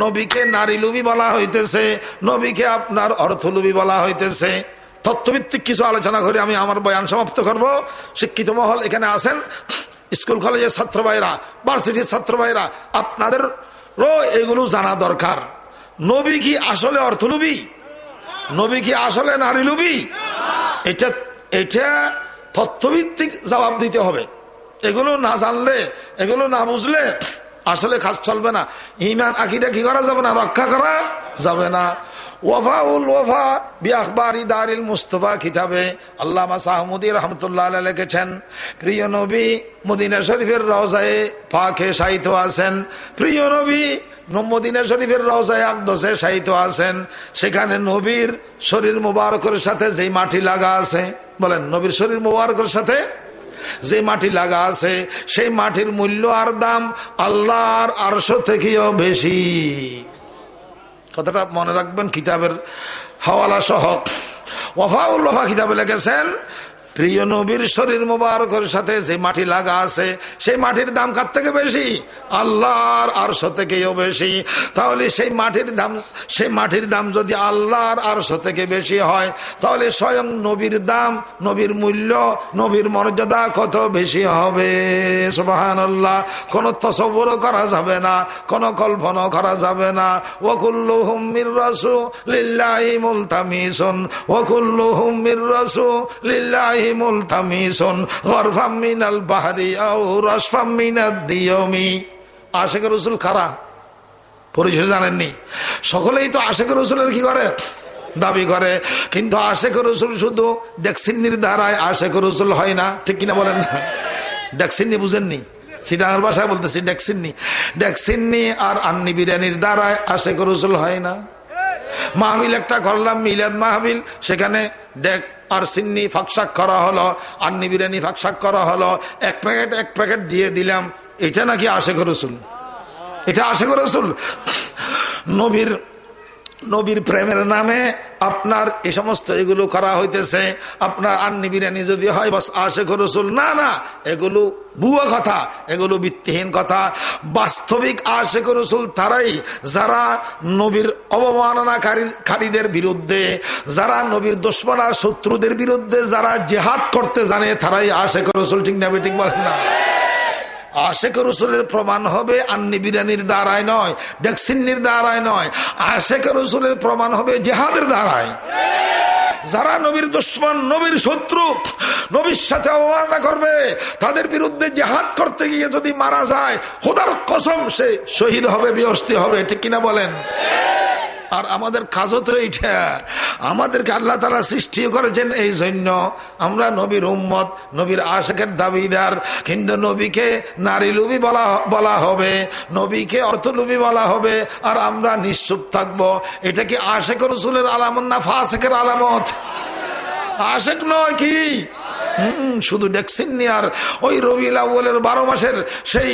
নবীকে নারী লোভী বলা হইতেছে, নবীকে আপনার অর্থলোভী বলা হইতেছে। তত্ত্বভিত্তিক কিছু আলোচনা করে আমি আমার বয়ান সমাপ্ত করব। শিক্ষিত মহল এখানে আছেন, স্কুল কলেজের ছাত্র ভাইরা, ভার্সিটির ছাত্র ভাইরা, আপনাদেরও এগুলো জানা দরকার। নবী কি আসলে অর্থলোভী? নবী কি আসলে নারী লোভী? এটা তত্ত্বভিত্তিক জবাব দিতে হবে। এগুলো না জানলে, এগুলো না বুঝলে আসলে কাজ চলবে না। ঈমান আকীদা কি করা যাবে না, রক্ষা করা যাবে না। ওয়াফাউল ওয়াফা বিআখবারি দারিল মুস্তাফা কিতাবে আল্লামা সাহমুদী রাহমাতুল্লাহ আলাইহি লিখেছেন, প্রিয় নবী মদিনা শরীফের রওজায়ে পাকে শায়িত আছেন। প্রিয় নবী মদিনা শরীফের রওজায়ে আকদসে শায়িত আছেন। সেখানে নবীর শরীর মুবারকের সাথে যেই মাটি লাগা আছে, বলেন নবীর শরীর মুবারকের সাথে যে মাটি লাগা আছে, সেই মাটির মূল্য আর দাম আল্লাহর আরশ থেকেও বেশি। কথাটা মনে রাখবেন, কিতাবের হাওয়ালা সহ। ওয়াফাউল ওয়াফা কিতাবে লিখেছেন, প্রিয় নবীর শরীর মুবারকের সাথে যে মাটি লাগা আছে, সেই মাটির দাম কার থেকে বেশি? আল্লাহর আরশ থেকেও বেশি। তাহলে সেই মাটির দাম যদি আল্লাহর আরশ থেকে বেশি হয়, তাহলে স্বয়ং নবীর দাম, নবীর মূল্য, নবীর মর্যাদা কত বেশি হবে। সুবহানাল্লাহ। কোনো তসব্বুরও করা যাবে না, কোনো কল্পনা করা যাবে না। ওয়া কুল্লুহুম মির রাসূলিল্লাহি মুলতামিসুন, ওয়া কুল্লুহুম মির রাসূলিল্লাহি মুলতামিসুন গরফাম মিনাল বাহরি আও রাসফাম মিনাদ দিয়মি। আশিক রাসূল কারা পরিচয় জানেননি? সকলেই তো আশিক রাসূলের কি করে, দাবি করে। কিন্তু আশিক রাসূল শুধু ডেক্সিনির দ্বারায় আশিক রাসূল হয় না, ঠিক কিনা বলেন না? ডেক্সিনি বুঝেননি? সিটাঙ্গার ভাষায় বলতেছি ডেক্সিনি আর আন্নি বিরিয়ানির দ্বারায় আশিক রাসূল হয় না। মাহফিল একটা করলাম, মিলাদ মাহফিল, সেখানে ডেক আর সিন্নি ফাঁকশাক করা হলো, আন্নি বিরিয়ানি ফাঁকশাক করা হলো, এক প্যাকেট দিয়ে দিলাম। এটা নাকি আশিক রাসূল? এটা আশিক রাসূল? নবীর প্রেমের নামে আপনার এই সমস্ত এগুলো করা হইতেছে। আপনার আন্নি বিরিয়ানি যদি হয় বাস আশেক রাসূল, না না, এগুলো ভুয়া কথা, এগুলো ভিত্তিহীন কথা। বাস্তবিক আশেক রাসূল তারাই যারা নবীর অবমাননাকারীদের বিরুদ্ধে, যারা নবীর দুশমন আর শত্রুদের বিরুদ্ধে যারা জিহাদ করতে জানে, তারাই আশেক রাসূল। ঠিক না ঠিক বলেন না? আশেক রাসূলের প্রমাণ হবে আন্নি বিরিয়ানির দ্বারায় নয়, ডেক্সিন্নির দ্বারায় নয়, আশেক রাসূলের প্রমাণ হবে জিহাদের দ্বারায়। যারা নবীর দুশমন, নবীর শত্রু, নবীর সাথে অবমাননা করবে, তাদের বিরুদ্ধে জিহাদ করতে গিয়ে যদি মারা যায়, খোদার কসম সে শহীদ হবে, বেহেশতি হবে। ঠিক কিনা বলেন? আর আমাদের কাজও তো এইটা, আমাদেরকে আল্লাহ তাআলা সৃষ্টি করেছেন এই জন্য আমরা নবীর উম্মত, নবীর আশেকের দাবিদার। কিন্তু নবীকে নারী লোভী বলা হবে, নবীকে অর্থলোভী বলা হবে, আর আমরা নিশ্চুপ থাকবো। এটা কি আশেক রাসূলের আলামত না ফাসেকের আলামত? আশেক নয় কি? শুধু ডেক্সিন্নি আর ওই রবিউল আউয়ালের 12 মাসের সেই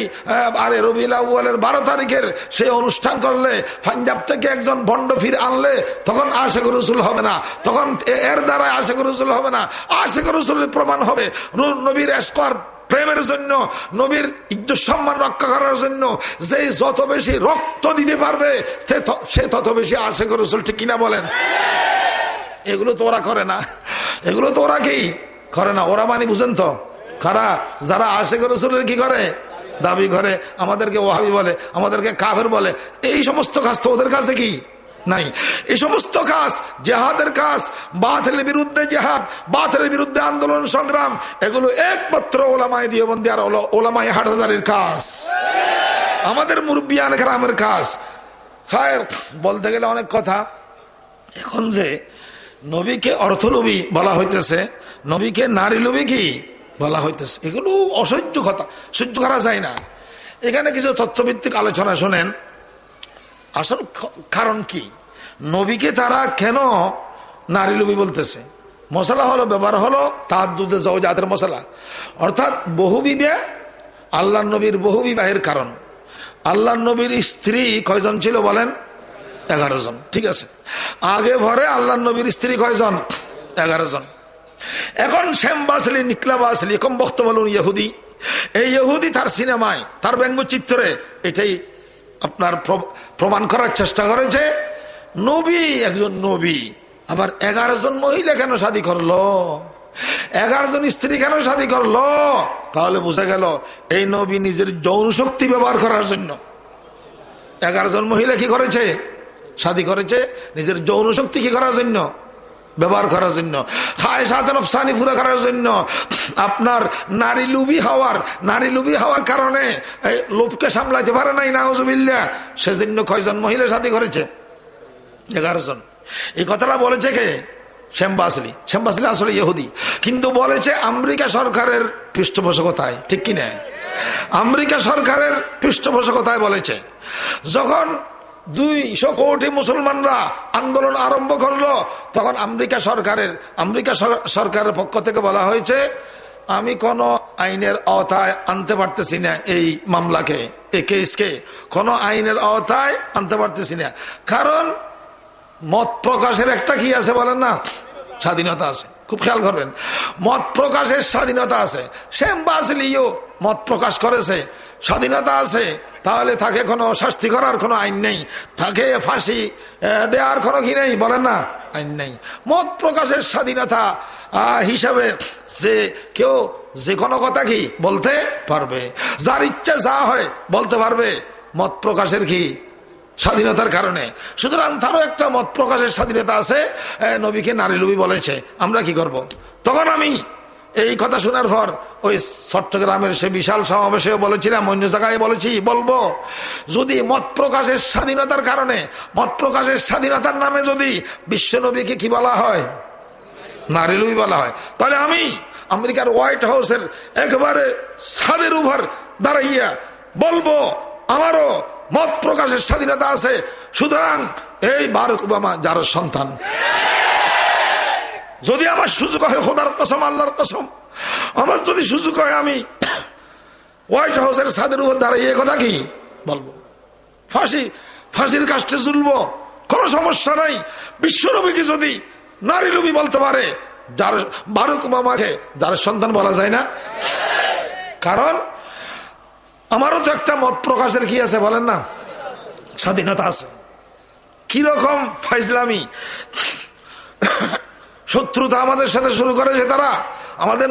রবিউল আউয়ালের 12 তারিখের সেই অনুষ্ঠান করলে, পাঞ্জাব থেকে একজন ভণ্ড ফির আনলে, তখন আশেক রাসূল হবে না, তখন এর দ্বারা আশেক রাসূল হবে না। আশেক রাসূলের প্রমাণ হবে নবীর এশকর প্রেমের জন্য, নবীর ইজ্জত সম্মান রক্ষা করার জন্য যে যত বেশি রক্ত দিতে পারবে সে তত বেশি আশেক রাসূল। ঠিক কিনা বলেন? এগুলো তো ওরা করে না, এগুলো তো ওরা কি করে না, ওরা মানে বুঝেন তো কারা? যারা আশেক রাসূলের কি করে? দাবি করে। আমাদেরকে ওয়াহাবি বলে, আমাদেরকে কাফের বলে। এই সমস্ত কাজ তো ওদের কাছে কি নাই। এই সমস্ত কাজ জিহাদের কাজ, বাতিলের বিরুদ্ধে জিহাদ, বাতিলের বিরুদ্ধে আন্দোলন সংগ্রাম, এগুলো একমাত্র ওলামায়ে দেওবন্দি আর ওলামায়ে হাটহাজারীর কাজ, আমাদের মুরব্বিয়ান কেরামের কাজ। খায়ের বলতে গেলে অনেক কথা। এখন যে নবীকে অর্থলোভী বলা হইতেছে, নবীকে নারী লোভী কি বলা হইতেছে, এগুলো অসহ্য কথা, সহ্য করা যায় না। এখানে কিছু তথ্যভিত্তিক আলোচনা শোনেন। আসল কারণ কি? নবীকে তারা কেন নারী লোভী বলতেছে? মশলা হলো, ব্যবহার হলো তাহাদ্দুদে জাওজাতের মশলা, অর্থাৎ বহুবিবাহ। আল্লাহ নবীর বহু বিবাহের কারণ, আল্লাহ নবীর স্ত্রী কয়জন ছিল বলেন? 11 জন। ঠিক আছে, আগে ভরে আল্লাহ নবীর স্ত্রী কয়জন? 11 জন। এখন শ্যাম বাসলি, নিকলা বাসলি, কম বক্ত বলুন ইহুদি, এই ইহুদি তার সিনেমায়, তার ব্যঙ্গচিত্রে এটাই আপনার প্রমাণ করার চেষ্টা করেছে নবী একজন নবী, আবার 11 জন মহিলা কেন শাদী করলো, 11 জন স্ত্রী কেন শাদী করলো? তাহলে বোঝা গেল এই নবী নিজের যৌন শক্তি ব্যবহার করার জন্য 11 জন মহিলা কি করেছে? শাদী করেছে নিজের যৌন শক্তি কি করার জন্য? ব্যবহার করার জন্য, খায়সাতুন নফসানি পুরো করার জন্য। আপনার নারী লোভী হওয়ার কারণে লোভকে সামলাইতে পারে নাই, নাউজুবিল্লাহ, সেজন্য কয়জন মহিলা শাদী করেছে? 11 জন। এই কথাটা বলেছে কে? শ্যাম বাসলি আসলে ইহুদি, কিন্তু বলেছে আমেরিকা সরকারের পৃষ্ঠপোষকতায়। ঠিক কিনা? আমেরিকা সরকারের পৃষ্ঠপোষকতায় বলেছে। যখন 200 কোটি মুসলমানরা আন্দোলন আরম্ভ করলো, তখন আমেরিকা সরকারের পক্ষ থেকে বলা হয়েছে, আমি কোন আইনের আওতায় আনতে পারতেছি না এই মামলাকে, এই কেসকে কোন আইনের আওতায় আনতে পারতেছি না। কারণ মত প্রকাশের একটা কি আছে বলেন না, স্বাধীনতা আছে। খুব খেয়াল করবেন, মত প্রকাশের স্বাধীনতা আছে। শ্যাম বাসলিও মত প্রকাশ করেছে, স্বাধীনতা আছে। তাহলে তাকে কোনো শাস্তি করার কোনো আইন নেই, তাকে ফাঁসি দেওয়ার কোনো কি নেই বলেন না, আইন নেই। মত প্রকাশের স্বাধীনতা হিসাবে যে কেউ যে কোনো কথা কি বলতে পারবে, যার ইচ্ছা যা হয় বলতে পারবে, মত প্রকাশের কি স্বাধীনতার কারণে। সুতরাং তারও একটা মত প্রকাশের স্বাধীনতা আছে। নবীকে নারী লোভী বলেছে, আমরা কি করব? তখন আমি এই কথা শোনার পর ওই চট্টগ্রামের সে বিশাল সমাবেশেও বলেছিলাম, অন্য জায়গায় বলবো, যদি মত প্রকাশের স্বাধীনতার কারণে, মত প্রকাশের স্বাধীনতার নামে যদি বিশ্ব নবীকে কি বলা হয়? নারী লোভী বলা হয়, তাহলে আমি আমেরিকার হোয়াইট হাউসের একেবারে ছাদের উপর দাঁড়াইয়া বলবো আমারও মত প্রকাশের স্বাধীনতা আছে। সুতরাং এই বারাক ওবামা যার সন্তান, যদি আমার সুযোগ হয়, খোদার কসম, আল্লাহর কসম, আমার যদি সুযোগ হয়, আমি হোয়াইট হাউসের ছাদের উপর দাঁড়িয়ে কথা কি বলবো? ফাঁসির কাষ্টে ঝুলবো, কোনো সমস্যা নাই। বিশ্বনবীকে যদি নারী লোভী বলতে পারে, যার বারুক মামাকে যার সন্তান বলা যায় না? কারণ আমারও তো একটা মত প্রকাশের কি আছে বলেন না, স্বাধীনতা আছে। কিরকম ফাইজলামি, শত্রুতা আমাদের সাথে শুরু করেছে তারা। আমাদের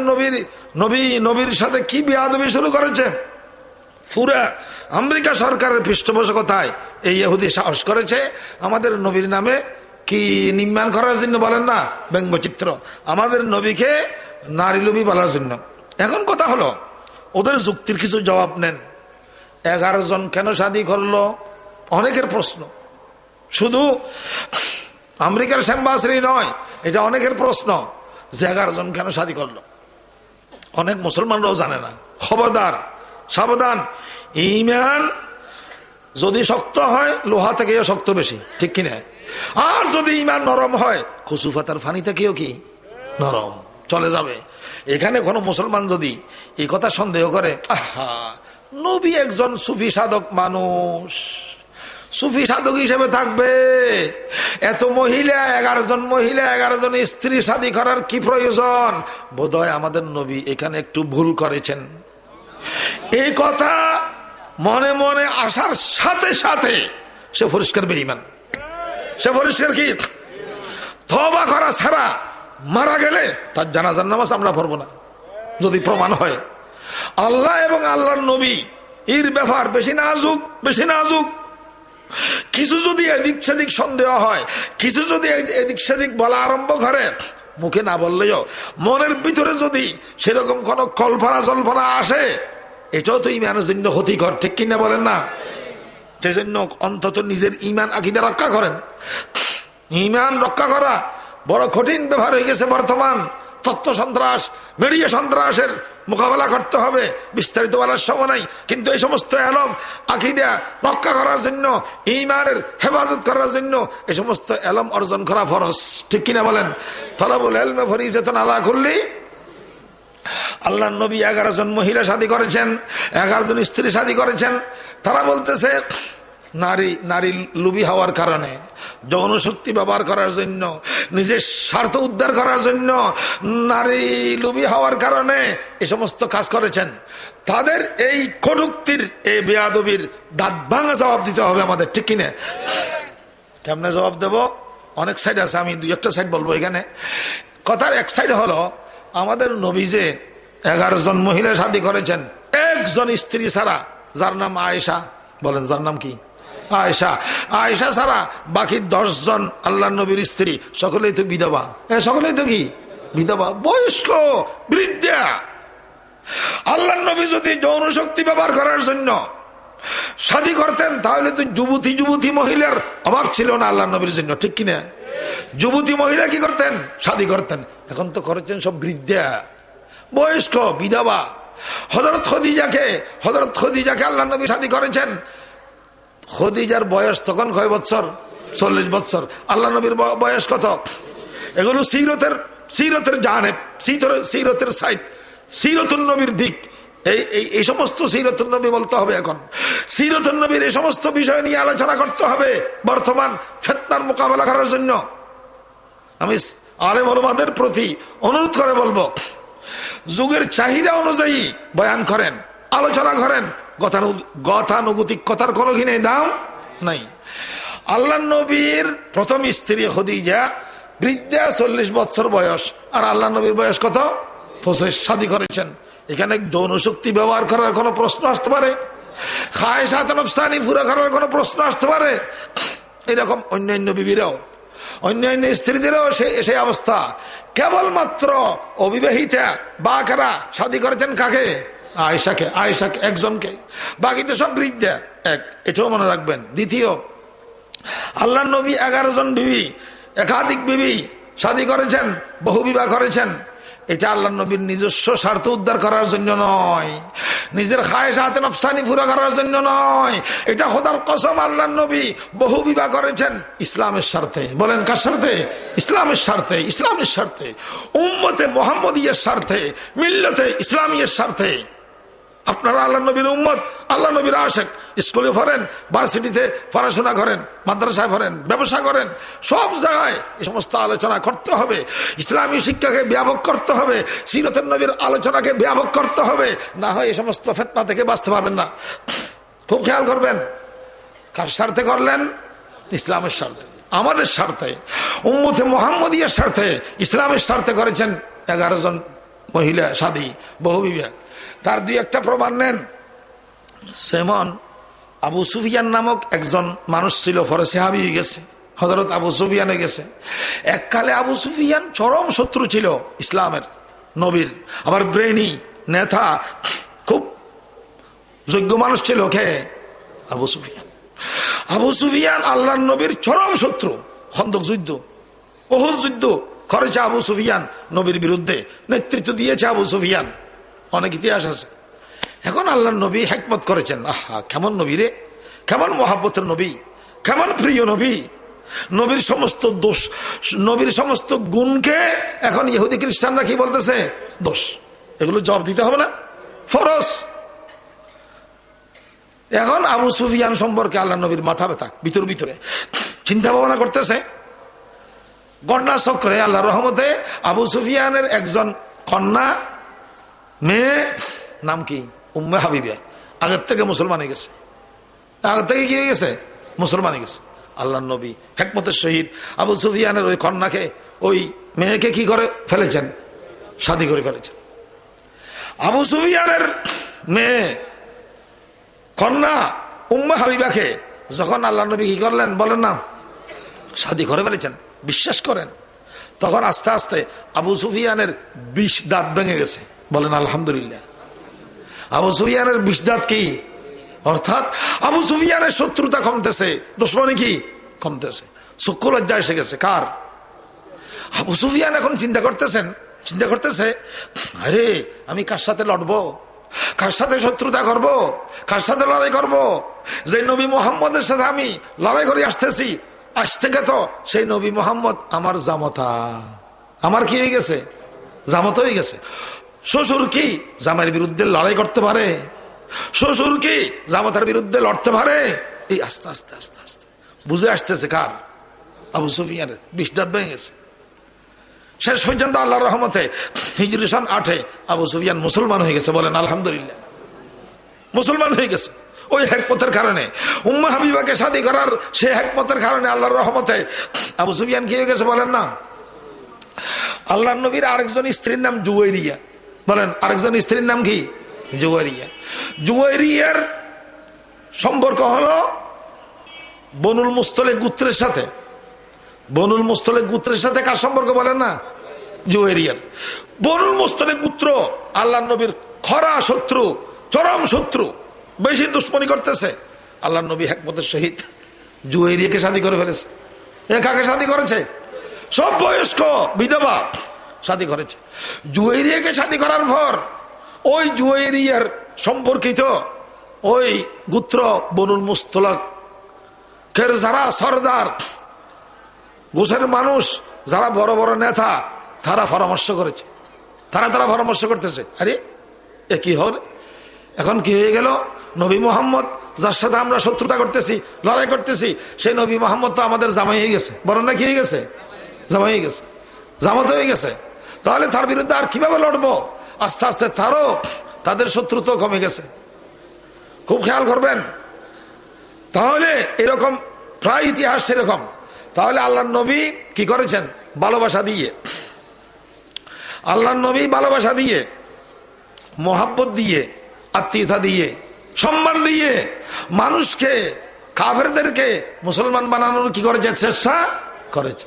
নবীর সাথে কি বেয়াদবি শুরু করেছে। পুরা আমেরিকা সরকারের পৃষ্ঠপোষকতায় এই ইহুদি সাহস করেছে আমাদের নবীর নামে কি নির্মাণ করার জন্য, বলেন না, ব্যঙ্গচিত্র, আমাদের নবীকে নারী লোভী বলার জন্য। এখন কথা হলো, ওদের যুক্তির কিছু জবাব নেন। 11 জন কেন শাদী করলো? অনেকের প্রশ্ন, শুধু আমেরিকার অ্যাম্বাসেডর নয়, এটা অনেকের প্রশ্ন যে 11 জন কেন শাদী করলো। অনেক মুসলমানরাও জানে না। খবরদার, সাবধান। ঈমান যদি শক্ত হয়, লোহা থেকেও শক্ত বেশি, ঠিক কিনা? আর যদি ঈমান নরম হয়, কচু পাতার ফানি থেকেও কি নরম, চলে যাবে। এখানে কোনো মুসলমান যদি এই কথা সন্দেহ করে, আহা, নবী একজন সুফি সাধক মানুষ, সুফি সাধক হিসেবে থাকবে, এত মহিলা, 11 জন মহিলা, 11 জন স্ত্রী শাদী করার কি প্রয়োজন? বোধহয় আমাদের নবী এখানে একটু ভুল করেছেন। এই কথা মনে মনে আসার সাথে সাথে সে পরিষ্কার বেঈমান, সে পরিষ্কার কি তওবা করা ছাড়া মারা গেলে তার জানাজার নামাজ আমরা পড়ব না, যদি প্রমাণ হয়। আল্লাহ এবং আল্লাহর নবী এর ব্যাপার বেশি নাজুক, বেশি নাজুক। কিছু যদি এদিক সেদিক সন্দেহ হয়, কিছু যদি এদিক সেদিক বলা আরম্ভ করে, মুখে না বললেও মনের ভিতরে যদি সেরকম কোন কল্পনা জল্পনা আসে, এটাও তো ইমানের জন্য ক্ষতিকর, ঠিক কিনা বলেন না? সেজন্য অন্তত নিজের ইমান আকীদা রক্ষা করেন। ইমান রক্ষা করা বড় কঠিন ব্যাপার হয়ে গেছে বর্তমান। তথ্য সন্ত্রাস, মিডিয়া সন্ত্রাসের মোকাবেলা করতে হবে, বিস্তারিত বলার সময় নাই। কিন্তু এই সমস্ত এলম আকীদা রক্ষা করার জন্য, ঈমানের হেফাজত করার জন্য এই সমস্ত এলম অর্জন করা ফরজ, ঠিক কিনা বলেন? তলাবুল ইলমি ফরিজাতুন আলা কুল্লি। আল্লাহর নবী 11 জন মহিলা শাদী করেছেন, 11 জন স্ত্রী শাদী করেছেন। তারা বলতেছে নারী লোভী হওয়ার কারণে, যৌন শক্তি ব্যবহার করার জন্য, নিজের স্বার্থ উদ্ধার করার জন্য, নারী লোভী হওয়ার কারণে এই সমস্ত কাজ করেছেন। তাদের এই কটূক্তির, এই বেয়াদবির দাঁত ভাঙা জবাব দিতে হবে আমাদের, ঠিক কিনা? কেমনে জবাব দেব? অনেক সাইড আছে, আমি 2-1টা সাইড বলবো এখানে। কথার এক সাইড হলো, আমাদের নবী যে 11 জন মহিলা শাদী করেছেন, একজন স্ত্রী ছাড়া, যার নাম আয়েশা, বলেন যার নাম কি? আয়েশা। আয়েশা ছাড়া বাকি 10 জন আল্লাহ নবীর স্ত্রী সকলেই তো বিধবা। সকলেই তো কি বিধবা, বয়স্ক, বৃদ্ধা। আল্লাহ নবী যদি যৌন শক্তি ব্যবহার করার জন্য শাদী করতেন, তাহলে তো যুবতী মহিলার অভাব ছিল না আল্লাহ নবীর জন্য, ঠিক কিনা? যুবতী মহিলা কি করতেন? শাদী করতেন। এখন তো করেছেন সব বৃদ্ধা, বয়স্ক, বিধবা। হযরত খদিজাকে আল্লাহ নবী শাদী করেছেন। খদিজার বয়স তখন কয় বছর? 40 বছর। আল্লাহ নবীর বয়স কত? এগুলো সিরতের জানেব, সিরতের সাইড, সিরতুন নবীর দিক। এই সমস্ত সিরতুন নবী বলতে হবে। এখন সিরতুন নবীর এই সমস্ত বিষয় নিয়ে আলোচনা করতে হবে বর্তমান ফিতনার মোকাবেলা করার জন্য। আমি আলেম ওলামাদের প্রতি অনুরোধ করে বলবো, যুগের চাহিদা অনুযায়ী বয়ান করেন, আলোচনা করেন। গতানুগতিক কথার কোনো কি নেই, দাম নাই। আল্লাহ নবীর প্রথম স্ত্রী খদিজা বৃদ্ধা, 40 বছর বয়স। আর আল্লাহ নবীর বয়স কত? 25। শাদী করেছেন। এখানে যৌন শক্তি ব্যবহার করার কোনো প্রশ্ন আসতে পারে? খায়সাত নফসানি পুরা করার কোনো প্রশ্ন আসতে পারে? এরকম অন্যান্য বিবিরাও, অন্যান্য স্ত্রীদেরও সেই অবস্থা। কেবলমাত্র অবিবাহিতা বাকারা শাদী করেছেন কাকে? আয়েশাকে একজনকে, বাকি তো সব বৃদ্ধা। এটাও মনে রাখবেন। দ্বিতীয়, আল্লাহ নবী 11 জন বিবি, একাধিক বিবি শাদী করেছেন, বহু বিবাহ করেছেন। এটা আল্লাহ নবীর নিজস্ব স্বার্থ উদ্ধার করার জন্য নয়, নিজের খায়সাতে নফসানি পুরা করার জন্য নয়। এটা খোদার কসম, আল্লাহ নবী বহু বিবাহ করেছেন ইসলামের স্বার্থে। বলেন কার স্বার্থে? ইসলামের স্বার্থে, ইসলামের স্বার্থে, উম্মতে মুহাম্মদিয়ার স্বার্থে, মিল্লতে ইসলামিয়ার স্বার্থে। আপনারা আল্লাহ নবীর উম্মত, আল্লাহ নবীর আশেক। স্কুলে পড়েন, ভার্সিটিতে পড়াশোনা করেন, মাদ্রাসায় পড়েন, ব্যবসা করেন, সব জায়গায় এই সমস্ত আলোচনা করতে হবে। ইসলামী শিক্ষাকে ব্যাপক করতে হবে, সিরাতুন নবীর আলোচনাকে ব্যাপক করতে হবে, না হয় এই সমস্ত ফিতনা থেকে বাঁচতে পারবেন না। খুব খেয়াল করবেন, কার স্বার্থে করলেন? ইসলামের স্বার্থে, আমাদের স্বার্থে, উম্মতে মুহাম্মদিয়ার স্বার্থে, ইসলামের স্বার্থে করেছেন 11 জন মহিলা শাদী, বহু বিবাহ। তার দুই একটা প্রমাণ নেন। যেমন আবু সুফিয়ান নামক একজন মানুষ ছিল, পরে সাহাবী হয়ে গেছে, হযরত আবু সুফিয়ান হয়ে গেছে। এককালে আবু সুফিয়ান চরম শত্রু ছিল ইসলামের, নবীর, আবার ব্রেনি নেতা, খুব যোগ্য মানুষ ছিল। কে? আবু সুফিয়ান। আবু সুফিয়ান আল্লাহর নবীর চরম শত্রু। খন্দক যুদ্ধ, উহুদ যুদ্ধ করেছে আবু সুফিয়ান নবীর বিরুদ্ধে, নেতৃত্ব দিয়েছে আবু সুফিয়ান, অনেক ইতিহাস আছে। এখন আল্লাহর নবী হিকমত করেছেন, আহা কেমন নবী রে, কেমন মহাব্বতের নবী, কেমন প্রিয় নবী। নবীর সমস্ত দোষ, নবীর সমস্ত গুণকে এখন ইহুদি খ্রিস্টানরা কি বলতেছে? দোষ। এগুলো জবাব দিতে হবে না? ফরজ। এখন আবু সুফিয়ান সম্পর্কে আল্লাহ নবীর মাথা ব্যথা, ভিতরে চিন্তা ভাবনা করতেছে। ঘটনা চক্রে আল্লাহ রহমতে আবু সুফিয়ানের একজন কন্যা, মেয়ে, নাম কি? উম্মে হাবিবা, আগের থেকে মুসলমান হয়ে গেছে। আগের থেকে কি হয়ে গেছে? মুসলমান হয়ে গেছে। আল্লাহ নবী হিকমতের সহিত আবু সুফিয়ানের ওই কন্যাকে, ওই মেয়েকে কি করে ফেলেছেন? শাদী করে ফেলেছেন। আবু সুফিয়ানের মেয়ে, কন্যা উম্মে হাবিবাকে যখন আল্লাহ নবী কি করলেন বলেন না, শাদী করে ফেলেছেন, বিশ্বাস করেন, তখন আস্তে আস্তে আবু সুফিয়ানের 20 দাঁত ভেঙে গেছে। বলেন আলহামদুলিল্লাহ। আবু সুফিয়ানের 20 দাঁত কি? অর্থাৎ আবু সুফিয়ানের শত্রুতা কমতেছে, দুশমনী কি কমতেছে, চক্ষু লজ্জা এসে গেছে। কার? আবু সুফিয়ান এখন চিন্তা করতেছে, আরে আমি কার সাথে লড়বো, কার সাথে শত্রুতা করব, কার সাথে লড়াই করব? যে নবী মুহাম্মদের সাথে আমি লড়াই করে আসতেছি, আজ থেকে তো সেই নবী মুহাম্মদ আমার জামতা, আমার কি হয়ে গেছে? জামত হয়ে গেছে। শ্বশুর কি জামাইয়ের বিরুদ্ধে লড়াই করতে পারে? শ্বশুর কি জামাতার বিরুদ্ধে লড়তে পারে? এই আস্তে আস্তে আস্তে আস্তে বুঝে আসতেছে কার? আবু সুফিয়ানের 20 দাঁত ভেঙে গেছে। শেষ পর্যন্ত আল্লাহর রহমতে হিজরি সন 8 আবু সুফিয়ান মুসলমান হয়ে গেছে। বলেন আলহামদুলিল্লাহ। মুসলমান হয়ে গেছে ওই হিকমতের কারণে, উম্মে হাবিবাকে শাদী করার সেই হিকমতের কারণে আল্লাহর রহমতে আবু সুফিয়ান কি হয়ে গেছে বলেন না? আল্লাহর নবীর আরেকজন স্ত্রীর নাম জুওয়াইরিয়া। বলেন আরেকজন স্ত্রীর নাম কি? জুওয়াইরিয়া। জুওয়াইরিয়ার সম্পর্ক হলো বনুল মুস্তলিক গোত্রের সাথে। বনুল মুস্তলিক গোত্রের সাথে কার সম্পর্ক বলেন না? জুওয়াইরিয়ার। বনুল মুস্তলিক গোত্র আল্লাহর নবীর খরা শত্রু, চরম শত্রু, বেশি দুশ্মনী করতেছে। আল্লাহর নবী হিকমতের সহিত জুওয়াইরিয়াকে শাদী করে ফেলেছে। কাকে শাদী করেছে? সব বয়স্ক বিধবা শাদী করেছে। জুওয়াইরিয়াকে শাদী করার পর ওই জুওয়াইরিয়ার সম্পর্কিত ওই গোত্র বনুল মুস্তলিকের যারা সরদার, গোছের মানুষ, যারা বড় বড় নেতা, তারা পরামর্শ করেছে, তারা পরামর্শ করতেছে, আরে এ কি হল, এখন কি হয়ে গেল? নবী মুহাম্মদ যার সাথে আমরা শত্রুতা করতেছি, লড়াই করতেছি, সেই নবী মুহাম্মদ তো আমাদের জামাই হয়ে গেছে। বলেন না কি হয়ে গেছে? জামাই হয়ে গেছে, জামাত হয়ে গেছে। তাহলে তার বিরুদ্ধে আর কিভাবে লড়বো? আস্তে আস্তে তাদের শত্রুতা কমে গেছে। খুব খেয়াল করবেন। তাহলে এরকম প্রায় ইতিহাস সেরকম। তাহলে আল্লাহর নবী কি করেছেন? ভালোবাসা দিয়ে, আল্লাহর নবী ভালোবাসা দিয়ে, মোহাব্বত দিয়ে, আত্মীয়তা দিয়ে, সম্মান দিয়ে মানুষকে, কাফেরদেরকে মুসলমান বানানোর কি করেছে? চেষ্টা করেছে।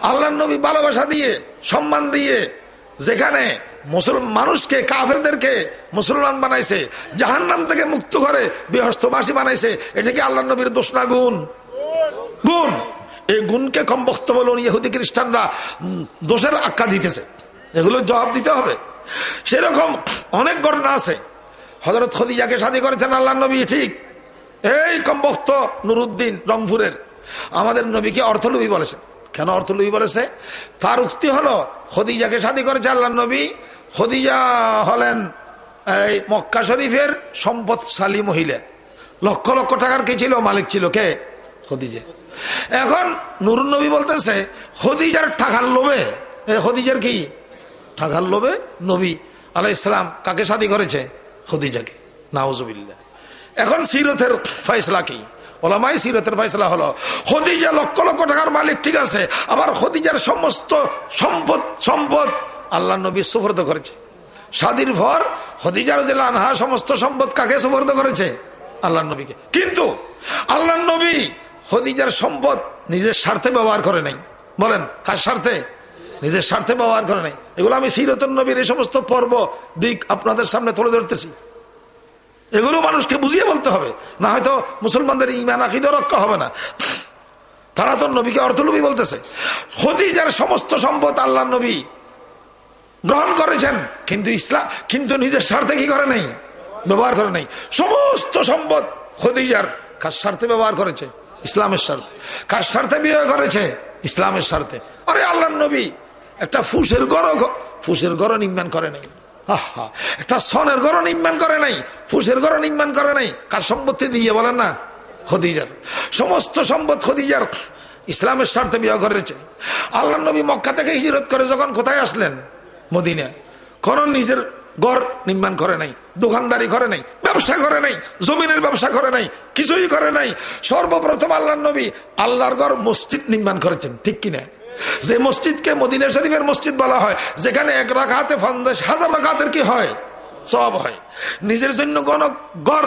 আল্লাহর নবী ভালোবাসা দিয়ে, সম্মান দিয়ে, যেখানে মানুষকে, কাফেরদেরকে মুসলমান বানাইছে, জাহান্নাম থেকে মুক্ত করে বেহেশতবাসী বানাইছে, এটা কি আল্লাহর নবীর দোষ না গুণ? গুণ। এই গুণকে কম বক্তব্য ইহুদি খ্রিস্টানরা দোষের আখ্যা দিতেছে, এগুলো জবাব দিতে হবে। সেরকম অনেক ঘটনা আছে। হযরত খদিজাকে শাদী করেছেন আল্লাহর নবী, ঠিক। এই কমবক্ত নুরুদ্দিন রংপুরের আমাদের নবীকে অর্থলোভী বলেছেন। কেন অর্থলোভী বলেছে? তার উক্তি হলো খদিজাকে শাদী করেছে আল্লাহর নবী। খদিজা হলেন এই মক্কা শরীফের সম্পদশালী মহিলা, লক্ষ লক্ষ টাকার কি ছিল, মালিক ছিল কে? খদিজা। এখন নুরুন নবী বলতেছে খদিজার টাকার লোভে, খদিজার কি টাকার লোভে নবী আলাইহিস সালাম কাকে শাদী করেছে? খদিজাকে। নাউজুবিল্লাহ। এখন সিরতের ফয়সালা কি? ওলামায়ে সিরতের ফয়সালা হলো খদিজা লক্ষ লক্ষ টাকার মালিক, ঠিক আছে, আবার খদিজার সমস্ত সম্পদ আল্লাহ নবী সুপর্দ করেছে। শাদীর পর খদিজা রাদিয়াল্লাহু আনহা সমস্ত সম্পদ কাকে সুপর্দ করেছে? আল্লাহ নবীকে। কিন্তু আল্লাহ নবী খদিজার সম্পদ নিজের স্বার্থে ব্যবহার করে নাই। বলেন কার স্বার্থে? নিজের স্বার্থে ব্যবহার করে নাই। এগুলো আমি সিরাতুন নবীর এই সমস্ত পর্ব দিক আপনাদের সামনে তুলে ধরতেছি। এগুলো মানুষকে বুঝিয়ে বলতে হবে, না হয়তো মুসলমানদের ঈমান আকীদা রক্ষা হবে না। তারা তো নবীকে অর্থলোভী বলতেছে। খদিজার সমস্ত সম্পদ আল্লাহ নবী গ্রহণ করেছেন, কিন্তু নিজের স্বার্থে কি করে নাই? ব্যবহার করে নাই। সমস্ত সম্পদ খদিজার কার স্বার্থে ব্যবহার করেছে? ইসলামের স্বার্থে। কার স্বার্থে বিয়ে করেছে? ইসলামের স্বার্থে। আরে আল্লাহ নবী একটা ফুসের ঘর নির্মাণ করে নাই, একটা সনের ঘর নির্মাণ করে নাই, ফুসের ঘর নির্মাণ করে নাই। কার সম্পত্তি দিয়ে বলেন না? খদিজার। সমস্ত সম্পদ খদিজার, ইসলামের স্বার্থে বিয়ে করেছে। আল্লাহ নবী মক্কা থেকে হিজরত করে যখন কোথায় আসলেন? মদিনা। কোন নিজের ঘর নির্মাণ করে নাই, দোকানদারি করে নাই, ব্যবসা করে নাই, জমিনের ব্যবসা করে নাই, কিছুই করে নাই। সর্বপ্রথম আল্লাহ নবী আল্লাহর ঘর মসজিদ নির্মাণ করেছেন, ঠিক কিনা? যে মসজিদকে মদিনা শরীফের মসজিদ বলা হয়, যেখানে এক রাকাতে 50,000 রাকাতের কি হয়? সওয়াব হয়। নিজের জন্য কোন ঘর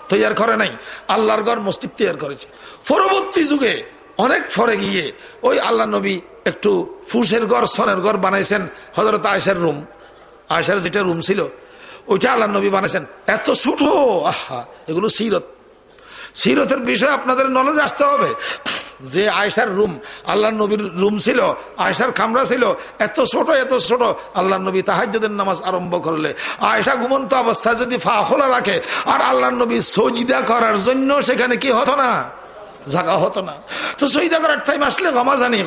তৈরি করে নাই, আল্লাহর ঘর মসজিদ তৈরি করেছে। পরবর্তী যুগে অনেক পরে গিয়ে ওই আল্লাহ নবী একটু ফুসের ঘর, সনের ঘর বানাইছেন। হযরত আয়েশার রুম, আয়েশার যেটা রুম ছিল ওইটা আল্লাহ নবী বানাইছেন। এত ছোট, আহা! এগুলো সিরতের বিষয়ে আপনাদের নলেজ আসতে হবে। যে আয়েশার রুম, আল্লাহ নবীর রুম ছিল, আয়েশার কামরা ছিল, এত ছোট আল্লাহ নবী তাহাজ্জুদের নামাজ আরম্ভ করলে আয়েশা ঘুমন্ত অবস্থায় যদি পা খোলা রাখে, আর আল্লাহ নবী সজদা করার জন্য সেখানে কি হতো না? জায়গা হতো না। তো সজদা করার টাইম আসলে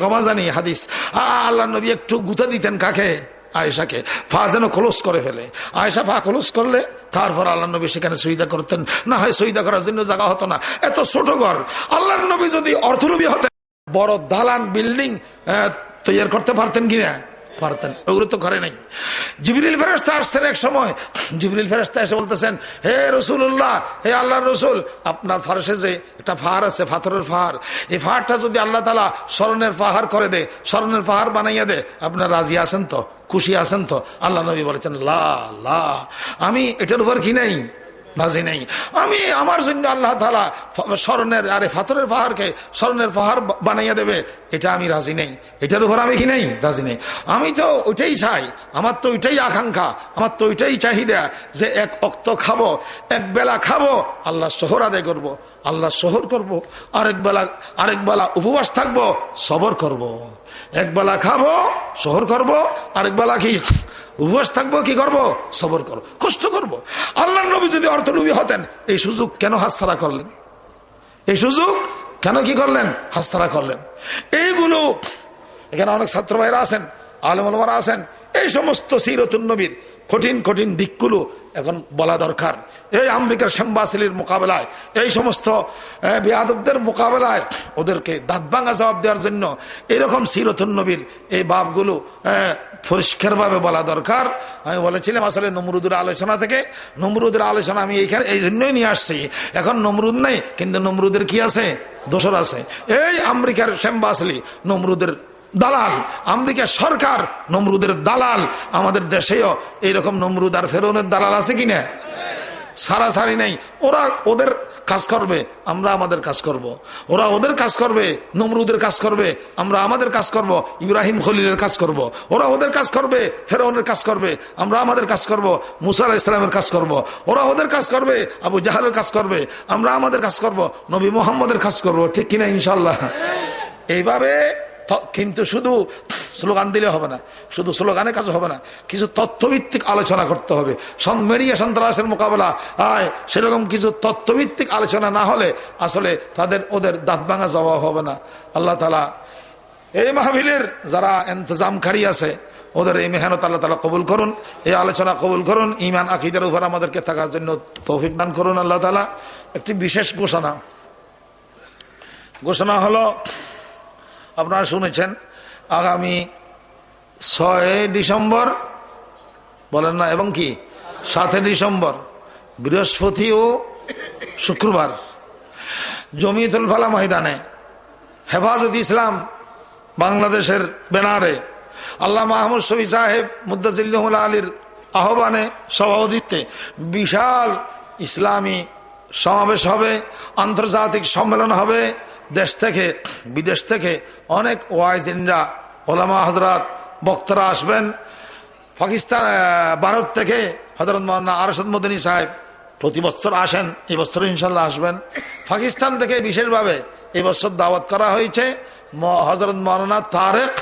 গমাজানি হাদিস, আল্লাহ নবী একটু গুতা দিতেন কাকে? আয়েশাকে। পা যেন ক্লোজ করে ফেলে। আয়েশা পা ক্লোজ করলে তারপর আল্লাহ নবী সেখানে সজদা করতেন, না হয় সজদা করার জন্য জায়গা হতো না। এত ছোট ঘর। আল্লাহর নবী যদি অর্থলোভী হতেন, বড় দালান বিল্ডিং তৈরি করতে পারতেন কিনা? পারতেন। ওগুলো তো করে নাই। জিবরিল ফেরেশতা আসছেন এক সময়, জিবরিল ফেরেশতা এসে বলতেছেন, হে রাসূলুল্লাহ, হে আল্লাহর রাসূল, আপনার ফারসে যে একটা পাহাড় আছে, পাথরের পাহাড়, এই পাহাড়টা যদি আল্লাহ তাআলা স্মরণের পাহাড় করে দে, স্মরণের পাহাড় বানাইয়া দে, আপনার রাজি আছেন তো? খুশি আছেন তো? আল্লাহ নবী বলেছেন, লা লা, আমি এটার উপর কি নাই? রাজি নেই। আমি আমার জন্য আল্লাহ তাআলা স্মরণের পাথরের পাহাড়কে স্মরণের পাহাড় বানাইয়া দেবে, এটা আমি রাজি নেই। এটার উপর আমি কি নেই? রাজি নেই। আমি তো ওইটাই চাই, আমার তো ওইটাই আকাঙ্ক্ষা, আমার তো ওইটাই চাহিদা যে এক ওয়াক্ত খাবো, এক বেলা খাবো, আল্লাহ শহর আদায় করবো, আল্লাহ শহর করবো, আরেক বেলা উপবাস থাকবো, সবর করব। এক বেলা খাবো, শহর করবো, আরেক বেলা কি উপবাস থাকবো, কি করবো? সবর করবো, কষ্ট করবো। আল্লাহর নবী যদি অর্থলোভী হতেন, এই সুযোগ কেন হাতছাড়া করলেন? এই সুযোগ কেন কি করলেন? হাতছাড়া করলেন। এইগুলো এখানে অনেক ছাত্র ভাইরা আছেন, আলেম ওলামারা আছেন, এই সমস্ত সিরাতুন নবীর কঠিন কঠিন দিকগুলো এখন বলা দরকার। এই আমেরিকার শ্যামবাসিলির মোকাবেলায়, এই সমস্ত বেয়াদবদের মোকাবেলায় ওদেরকে দাঁত ভাঙা জবাব দেওয়ার জন্য এরকম সিরাতুন নবীর এই বাবগুলো পরিষ্কারভাবে বলা দরকার। আমি বলেছিলাম আসলে নমরুদের আলোচনা থেকে, নমরুদের আলোচনা আমি এইখানে এই জন্যই নিয়ে আসছি। এখন নমরুদ নেই, কিন্তু নমরুদের কি আছে? দোসর আছে। এই আমেরিকার শ্যামবাসিলি নমরুদের দালাল, আমেরিকা সরকার নমরুদের দালাল। আমাদের দেশেও এইরকম নমরুদ আর ফেরাউনের দালাল আছে কিনা? সারাসারি নেই। ওরা ওদের কাজ করবে, আমরা আমাদের কাজ করব। ওরা ওদের কাজ করবে, নমরুদের কাজ করবে, আমরা আমাদের কাজ করব। ইব্রাহিম খলিলের কাজ করব, ওরা ওদের কাজ করবে। ফেরাউনের কাজ করবে, আমরা আমাদের কাজ করব। মুসা আলাইহিস সালামের কাজ করব, ওরা ওদের কাজ করবে। আবু জাহালের কাজ করবে, আমরা আমাদের কাজ করব। নবী মুহাম্মদের কাজ করব, ঠিক কিনা? ইনশাআল্লাহ। এইভাবে কিন্তু শুধু স্লোগান দিলে হবে না, শুধু স্লোগানে কাজ হবে না, কিছু তথ্যভিত্তিক আলোচনা করতে হবে। মিডিয়া সন্ত্রাসের মোকাবেলা সেরকম কিছু তথ্যভিত্তিক আলোচনা না হলে আসলে ওদের দাঁত ভাঙা জবাব হবে না। আল্লাহ তাআলা এই মাহফিলের যারা ইন্তজামকারী আছে ওদের এই মেহনত আল্লাহ তাআলা কবুল করুন, এই আলোচনা কবুল করুন, ঈমান আকীদার উপর আমাদেরকে থাকার জন্য তৌফিক দান করুন আল্লাহ তাআলা। একটি বিশেষ ঘোষণা হলো, আপনারা শুনেছেন আগামী 6 ডিসেম্বর বলেন না, এবং কি 7 ডিসেম্বর বৃহস্পতি ও শুক্রবার জমিয়তুল ফালাহ ময়দানে হেফাজত ইসলাম বাংলাদেশের ব্যানারে আল্লাহ মাহমুদ শফি সাহেব মুদ্দাজিল্লাহুল আলীর আহ্বানে সভাপতিত্বে বিশাল ইসলামী সমাবেশ হবে, আন্তর্জাতিক সম্মেলন হবে। দেশ থেকে বিদেশ থেকে অনেক ওয়াইজিনরা, ওলামা হযরত, বক্তারা আসবেন। পাকিস্তান, ভারত থেকে হযরত মাওলানা আরশাদ মদনী সাহেব প্রতি বছর আসেন, এই বছর ইনশাল্লাহ আসবেন। পাকিস্তান থেকে বিশেষভাবে এই বছর দাওয়াত করা হয়েছে হযরত মাওলানা তারেক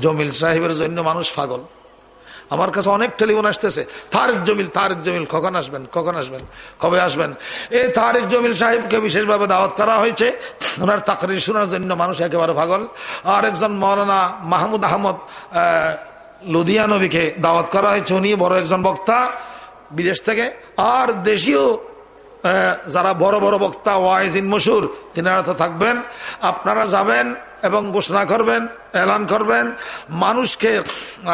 জমিল সাহেবের জন্য। মানুষ পাগল, আমার কাছে অনেক টেলিফোন আসতেছে, তারেক জমিল কখন আসবেন, কবে আসবেন। এই তারেক জমিল সাহেবকে বিশেষভাবে দাওয়াত করা হয়েছে, ওনার তাকরির শোনার জন্য মানুষ একেবারে পাগল। আর একজন মাওলানা মাহমুদ আহমদ লুধিয়ানবীকে দাওয়াত করা হয়েছে, উনি বড় একজন বক্তা বিদেশ থেকে। আর দেশীয় যারা বড় বড় বক্তা ওয়াইজিন মশহুর, তিনারা তো থাকবেন। আপনারা যাবেন এবং ঘোষণা করবেন, এলান করবেন, মানুষকে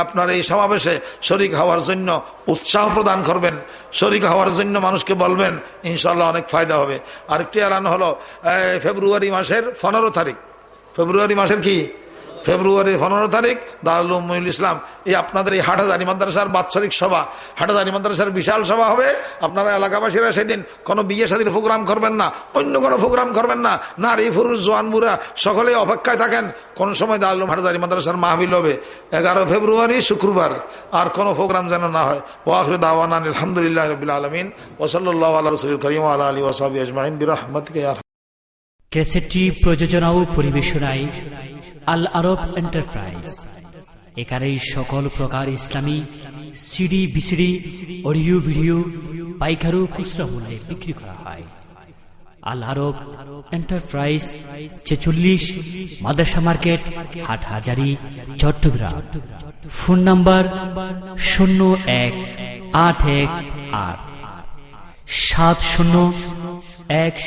আপনার এই সমাবেশে শরীক হওয়ার জন্য উৎসাহ প্রদান করবেন, শরীক হওয়ার জন্য মানুষকে বলবেন, ইনশাল্লাহ অনেক ফায়দা হবে। আরেকটি এলান হলো ফেব্রুয়ারি মাসের 15 তারিখ, ফেব্রুয়ারি মাসের কি ফেব্রুয়ারি 15 তারিখ দারুল উম্মুল ইসলাম, এই আপনাদের এই হাটহাজারী মাদ্রাসার বাৎসরিক সভা, হাটহাজারী মাদ্রাসার বিশাল সভা হবে। আপনারা এলাকাবাসীরা সেদিন কোনো বিয়ে শাদীর প্রোগ্রাম করবেন না, অন্য কোনো প্রোগ্রাম করবেন না, নারী পুরুষ জওয়ান বুড়া সকলেই অপেক্ষায় থাকেন। কোন সময় দারুল হাটহাজারী মাদ্রাসার মাহফিল হবে 11 ফেব্রুয়ারি শুক্রবার, আর কোনো প্রোগ্রাম যেন না হয়। ওয়া আখিরু দাওয়ানা আলহামদুলিল্লাহি রাব্বিল আলামিন ওয়া সাল্লাল্লাহু আলা রাসূলিল কারীম ওয়া আলা আলিহি ওয়া সাহবিহি আজমাইন বিরহমাতিকা ইয়া আরহাম। ক্যাসেটটি প্রযোজনা ও পরিবেশনায় আল আরব এন্টারপ্রাইজ। এখানেই সকল প্রকার ইসলামী সিডি, বিসিডি, অডিও ভিডিও পাইকারি ও খুচরা মূল্যে বিক্রি করা হয়। Al Arab enterprise 46 Madrasa market, Hathazari, Chattogram. Phone number 0181 8 70 10